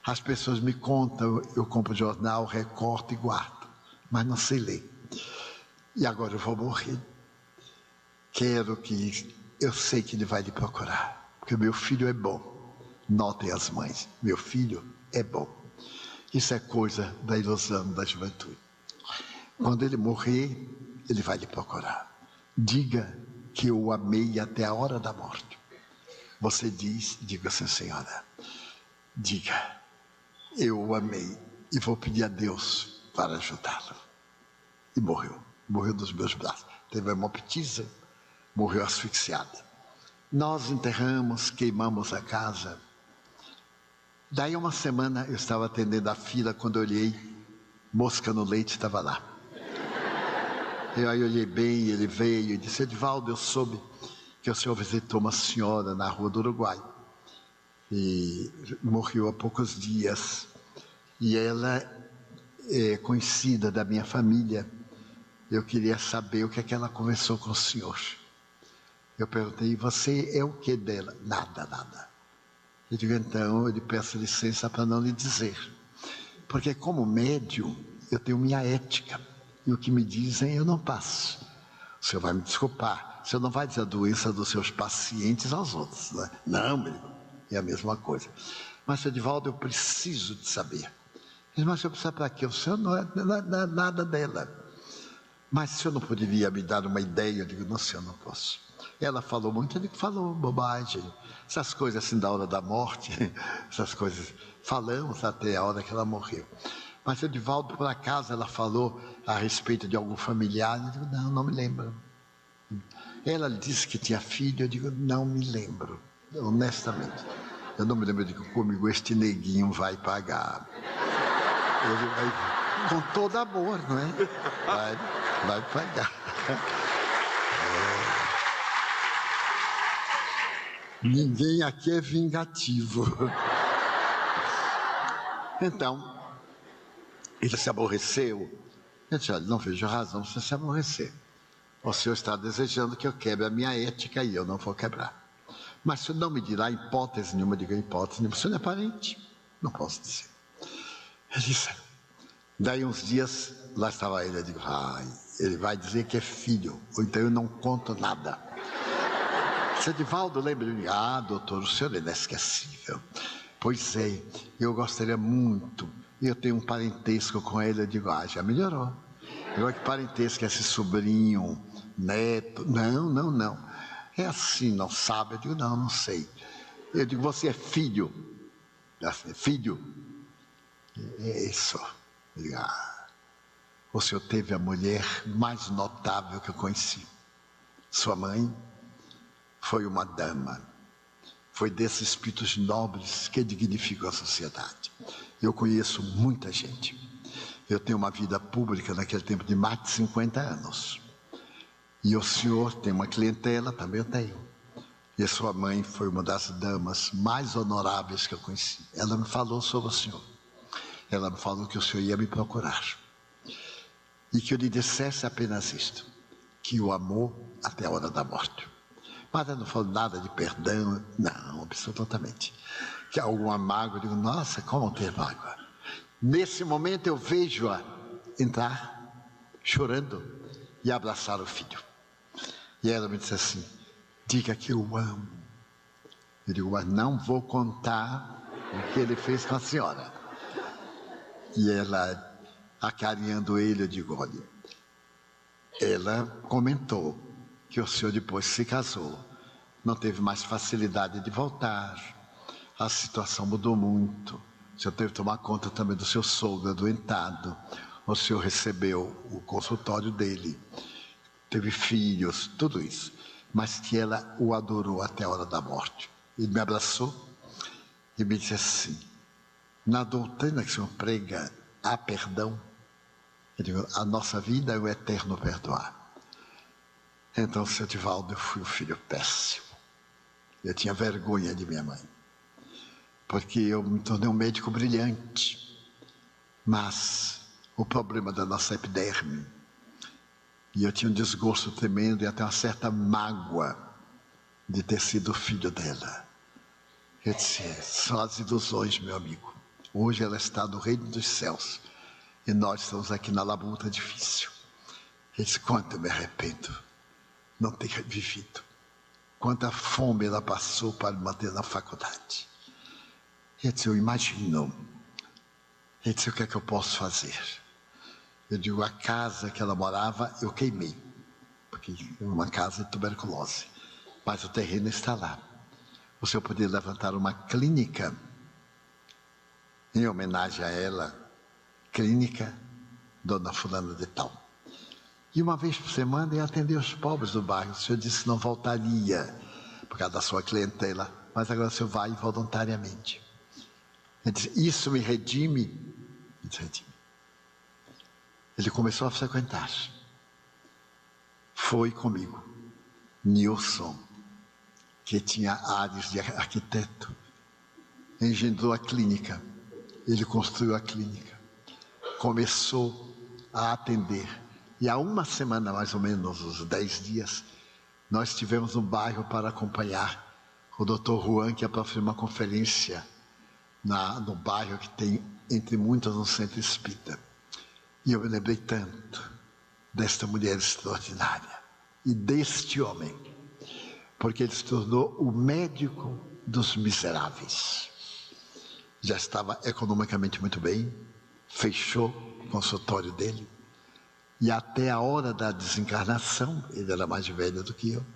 As pessoas me contam, eu compro jornal, recorto e guardo. Mas não sei ler. E agora eu vou morrer. Eu sei que ele vai lhe procurar. Porque meu filho é bom. Notem as mães, meu filho é bom. Isso é coisa da ilusão da juventude. Quando ele morrer, ele vai lhe procurar. Diga que eu o amei até a hora da morte. Você diga assim, senhora, diga, eu o amei e vou pedir a Deus para ajudá-lo. E morreu dos meus braços. Teve hemoptise, morreu asfixiada. Nós enterramos, queimamos a casa. Daí uma semana eu estava atendendo a fila, quando eu olhei, mosca no leite estava lá. Aí eu olhei bem, ele veio e disse, Edivaldo, eu soube que o senhor visitou uma senhora na rua do Uruguai. E morreu há poucos dias. E ela é conhecida da minha família. Eu queria saber o que é que ela conversou com o senhor. Eu perguntei, você é o que dela? Nada. Eu digo, então, eu lhe peço licença para não lhe dizer. Porque como médium, eu tenho minha ética. E o que me dizem, eu não passo. O senhor vai me desculpar. O senhor não vai dizer a doença dos seus pacientes aos outros, né? Não, meu irmão, é a mesma coisa. Mas, senhor Edivaldo, eu preciso de saber. Mas o senhor precisa para quê? O senhor não é nada dela. Mas o senhor não poderia me dar uma ideia? Eu digo, não, senhor, não posso. Ela falou muito, eu digo, falou bobagem. Essas coisas assim da hora da morte, essas coisas, falamos até a hora que ela morreu. Mas Edivaldo, por acaso, ela falou a respeito de algum familiar? Eu digo, não me lembro. Ela disse que tinha filho, eu digo, não me lembro, honestamente. Eu não me lembro, eu digo, comigo este neguinho vai pagar. Ele vai, com todo amor, não é? Vai. Vai pagar. Ninguém aqui é vingativo. Então, ele se aborreceu. Eu disse, olha, não vejo razão você se aborrecer. O senhor está desejando que eu quebre a minha ética e eu não vou quebrar. Mas o senhor não me dirá hipótese nenhuma, diga hipótese nenhuma. O senhor não é parente? Não posso dizer. Ele disse, daí uns dias, lá estava ele, eu digo, ele vai dizer que é filho, ou então eu não conto nada. Seu Edivaldo, lembra de mim? Doutor, o senhor é inesquecível. Pois é, eu gostaria muito, eu tenho um parentesco com ele, eu digo, já melhorou. Agora que parentesco é esse sobrinho, neto, não. É assim, não sabe? Eu digo, não sei. Eu digo, você é filho? Assim, filho? É isso. Eu digo, o senhor teve a mulher mais notável que eu conheci. Sua mãe foi uma dama. Foi desses espíritos nobres que dignificam a sociedade. Eu conheço muita gente. Eu tenho uma vida pública naquele tempo de mais de 50 anos. E o senhor tem uma clientela, também eu tenho. E a sua mãe foi uma das damas mais honoráveis que eu conheci. Ela me falou sobre o senhor. Ela me falou que o senhor ia me procurar. E que eu lhe dissesse apenas isto, que o amou até a hora da morte. Mas ela não falou nada de perdão, não, absolutamente. Que há alguma mágoa, eu digo, nossa, como ter mágoa? Nesse momento eu vejo-a entrar, chorando, e abraçar o filho. E ela me disse assim, diga que eu amo. Eu digo, mas não vou contar o que ele fez com a senhora. E ela, acarinhando ele, eu digo, olha, ela comentou que o senhor depois se casou, não teve mais facilidade de voltar, a situação mudou muito, o senhor teve que tomar conta também do seu sogro adoentado, o senhor recebeu o consultório dele, teve filhos, tudo isso, mas que ela o adorou até a hora da morte. Ele me abraçou e me disse assim, na doutrina que o senhor prega, há perdão? Eu digo, a nossa vida é o eterno perdoar. Então, seu Edivaldo, eu fui um filho péssimo. Eu tinha vergonha de minha mãe, porque eu me tornei um médico brilhante, mas o problema da nossa epiderme, e eu tinha um desgosto tremendo e até uma certa mágoa de ter sido filho dela. Eu disse, são as ilusões, meu amigo. Hoje ela está no reino dos céus e nós estamos aqui na labuta difícil. Eu disse, quanto eu me arrependo não ter vivido. Quanta fome ela passou para me manter na faculdade. Eu disse, eu imagino. Ele disse, o que é que eu posso fazer? Eu digo, a casa que ela morava, eu queimei. Porque é uma casa de tuberculose. Mas o terreno está lá. O senhor poderia levantar uma clínica em homenagem a ela. Clínica Dona Fulana de Tal. E uma vez por semana ia atender os pobres do bairro. O senhor disse que não voltaria por causa da sua clientela, mas agora o senhor vai voluntariamente. Ele disse, isso me redime? Eu disse, redime. Ele começou a frequentar. Foi comigo. Nilson, que tinha áreas de arquiteto, engendrou a clínica. Ele construiu a clínica. Começou a atender. E há uma semana, mais ou menos, uns 10 dias, nós estivemos no bairro para acompanhar o Dr. Juan, que ia para fazer uma conferência no bairro que tem, entre muitas, um centro espírita. E eu me lembrei tanto desta mulher extraordinária e deste homem, porque ele se tornou o médico dos miseráveis. Já estava economicamente muito bem, fechou o consultório dele, e até a hora da desencarnação, ele era mais velho do que eu,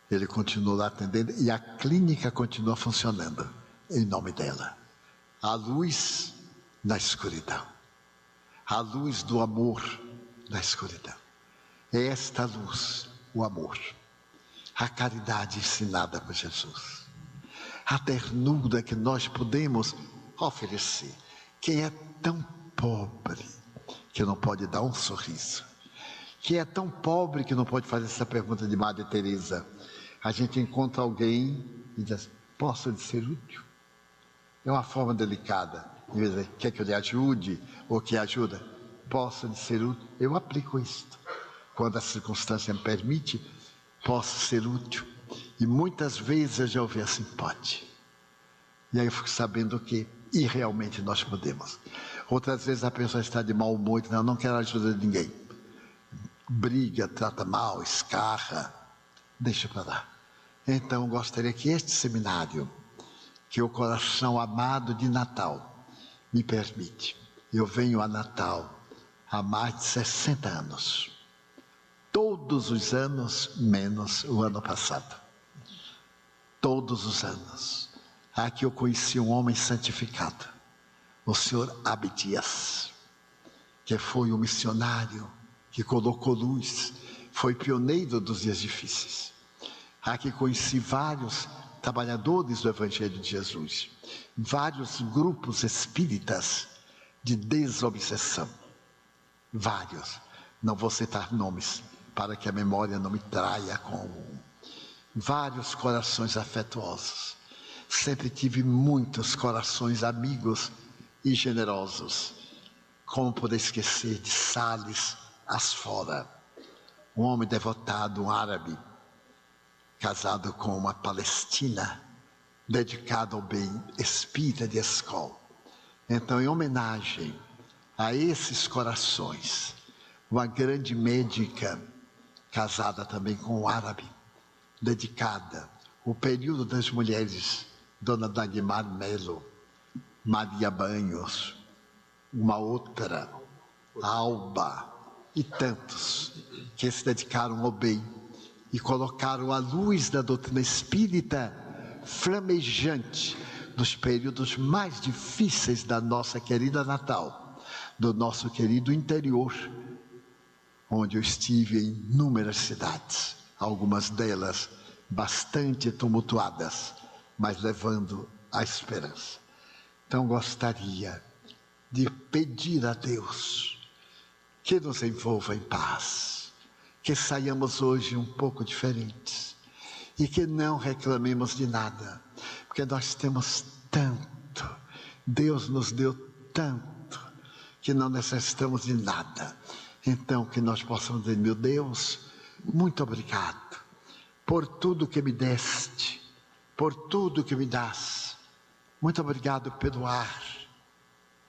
ele continuou lá atendendo, e a clínica continua funcionando, em nome dela. A luz na escuridão, a luz do amor na escuridão. É esta luz, o amor, a caridade ensinada por Jesus, a ternura que nós podemos oferecer. Quem é tão pobre que não pode dar um sorriso, que é tão pobre que não pode fazer essa pergunta de Madre Teresa. A gente encontra alguém e diz: posso lhe ser útil? É uma forma delicada. Em vez de dizer, quer que eu lhe ajude ou que ajuda? Posso lhe ser útil? Eu aplico isto. Quando a circunstância me permite, posso ser útil. E muitas vezes eu já ouvi assim: pode. E aí eu fico sabendo que, e realmente nós podemos. Outras vezes a pessoa está de mau humor e diz: não quero a ajuda de ninguém. Briga, trata mal, escarra, deixa para lá. Então gostaria que este seminário, que o coração amado de Natal me permite. Eu venho a Natal há mais de 60 anos. Todos os anos, menos o ano passado. Todos os anos. Aqui eu conheci um homem santificado, o senhor Abdias, que foi um missionário que colocou luz, foi pioneiro dos dias difíceis. Aqui conheci vários trabalhadores do Evangelho de Jesus, vários grupos espíritas de desobsessão, vários, não vou citar nomes, para que a memória não me traia com vários corações afetuosos. Sempre tive muitos corações amigos e generosos. Como poder esquecer de Sales Asfora, um homem devotado, um árabe, casado com uma palestina, dedicado ao bem espírita de escola. Então, em homenagem a esses corações, uma grande médica, casada também com um árabe, dedicada, o período das mulheres, Dona Dagmar Melo, Maria Banhos, uma outra, Alba, e tantos que se dedicaram ao bem e colocaram a luz da doutrina espírita flamejante nos períodos mais difíceis da nossa querida Natal, do nosso querido interior, onde eu estive em inúmeras cidades, algumas delas bastante tumultuadas, mas levando a esperança. Então gostaria de pedir a Deus que nos envolva em paz, que saiamos hoje um pouco diferentes e que não reclamemos de nada, porque nós temos tanto, Deus nos deu tanto, que não necessitamos de nada. Então que nós possamos dizer: meu Deus, muito obrigado por tudo que me deste, por tudo que me dás. Muito obrigado pelo ar,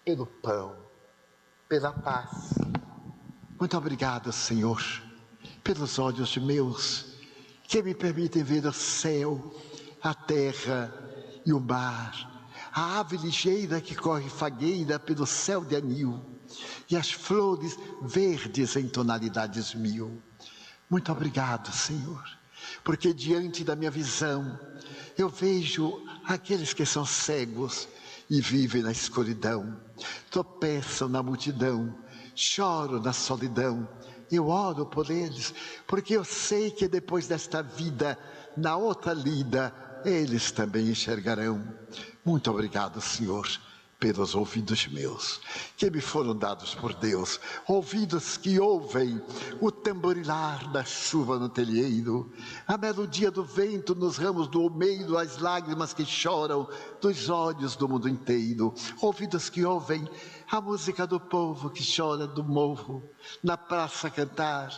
pelo pão, pela paz. Muito obrigado, Senhor, pelos olhos meus, que me permitem ver o céu, a terra e o mar, a ave ligeira que corre fagueira pelo céu de anil, e as flores verdes em tonalidades mil. Muito obrigado, Senhor, porque diante da minha visão, eu vejo aqueles que são cegos e vivem na escuridão, tropeçam na multidão, choro na solidão. Eu oro por eles, porque eu sei que depois desta vida, na outra lida, eles também enxergarão. Muito obrigado, Senhor, pelos ouvidos meus, que me foram dados por Deus, ouvidos que ouvem o tamborilar da chuva no telheiro, a melodia do vento nos ramos do almeiro, as lágrimas que choram dos olhos do mundo inteiro, ouvidos que ouvem a música do povo que chora do morro, na praça cantar,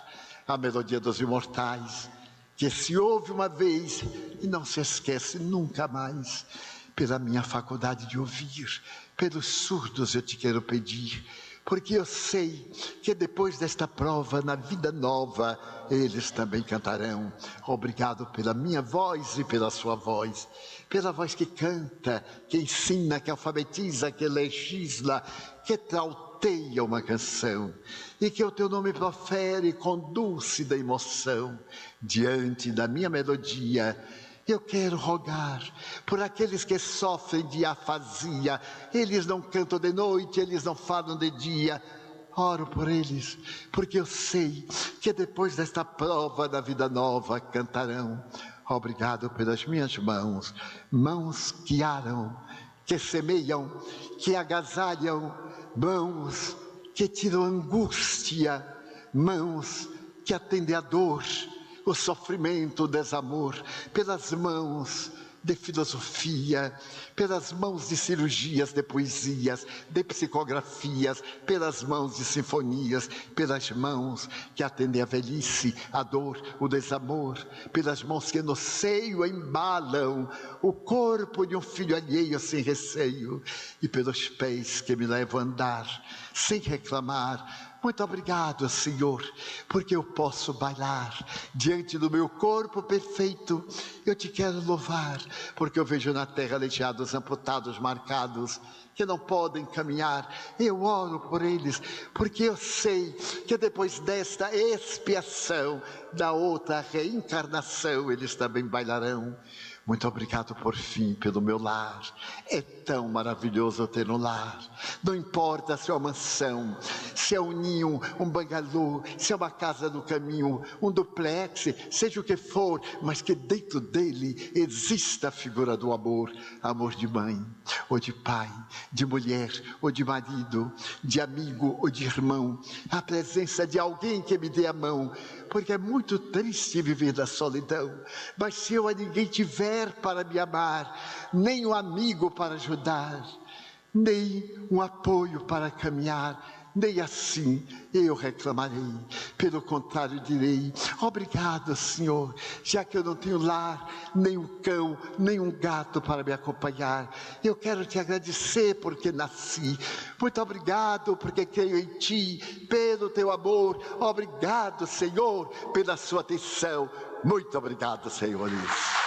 a melodia dos imortais, que se ouve uma vez e não se esquece nunca mais. Pela minha faculdade de ouvir, pelos surdos eu te quero pedir, porque eu sei que depois desta prova, na vida nova, eles também cantarão. Obrigado pela minha voz e pela sua voz, pela voz que canta, que ensina, que alfabetiza, que legisla, que trauteia uma canção, e que o teu nome profere com dúlcida emoção. Diante da minha melodia, eu quero rogar por aqueles que sofrem de afasia. Eles não cantam de noite, eles não falam de dia. Oro por eles, porque eu sei que depois desta prova da vida nova cantarão. Obrigado pelas minhas mãos, mãos que aram, que semeiam, que agasalham, mãos que tiram angústia, mãos que atende a dor, o sofrimento, o desamor, pelas mãos de filosofia, pelas mãos de cirurgias, de poesias, de psicografias, pelas mãos de sinfonias, pelas mãos que atendem a velhice, a dor, o desamor, pelas mãos que no seio embalam o corpo de um filho alheio sem receio, e pelos pés que me levam a andar sem reclamar. Muito obrigado, Senhor, porque eu posso bailar diante do meu corpo perfeito. Eu te quero louvar, porque eu vejo na terra aleijados, amputados, marcados, que não podem caminhar. Eu oro por eles, porque eu sei que depois desta expiação, da outra reencarnação, eles também bailarão. Muito obrigado, por fim, pelo meu lar. É tão maravilhoso ter um lar. Não importa se é uma mansão, se é um ninho, um bangalô, se é uma casa no caminho, um duplex, seja o que for, mas que dentro dele exista a figura do amor. Amor de mãe, ou de pai, de mulher, ou de marido, de amigo ou de irmão. A presença de alguém que me dê a mão, porque é muito triste viver da solidão. Mas se eu a ninguém tiver para me amar, nem um amigo para ajudar, nem um apoio para caminhar, nem assim eu reclamarei. Pelo contrário, direi: obrigado, Senhor, já que eu não tenho lar, nem um cão, nem um gato para me acompanhar. Eu quero te agradecer porque nasci. Muito obrigado porque creio em ti, pelo teu amor. Obrigado, Senhor, pela sua atenção. Muito obrigado, senhores.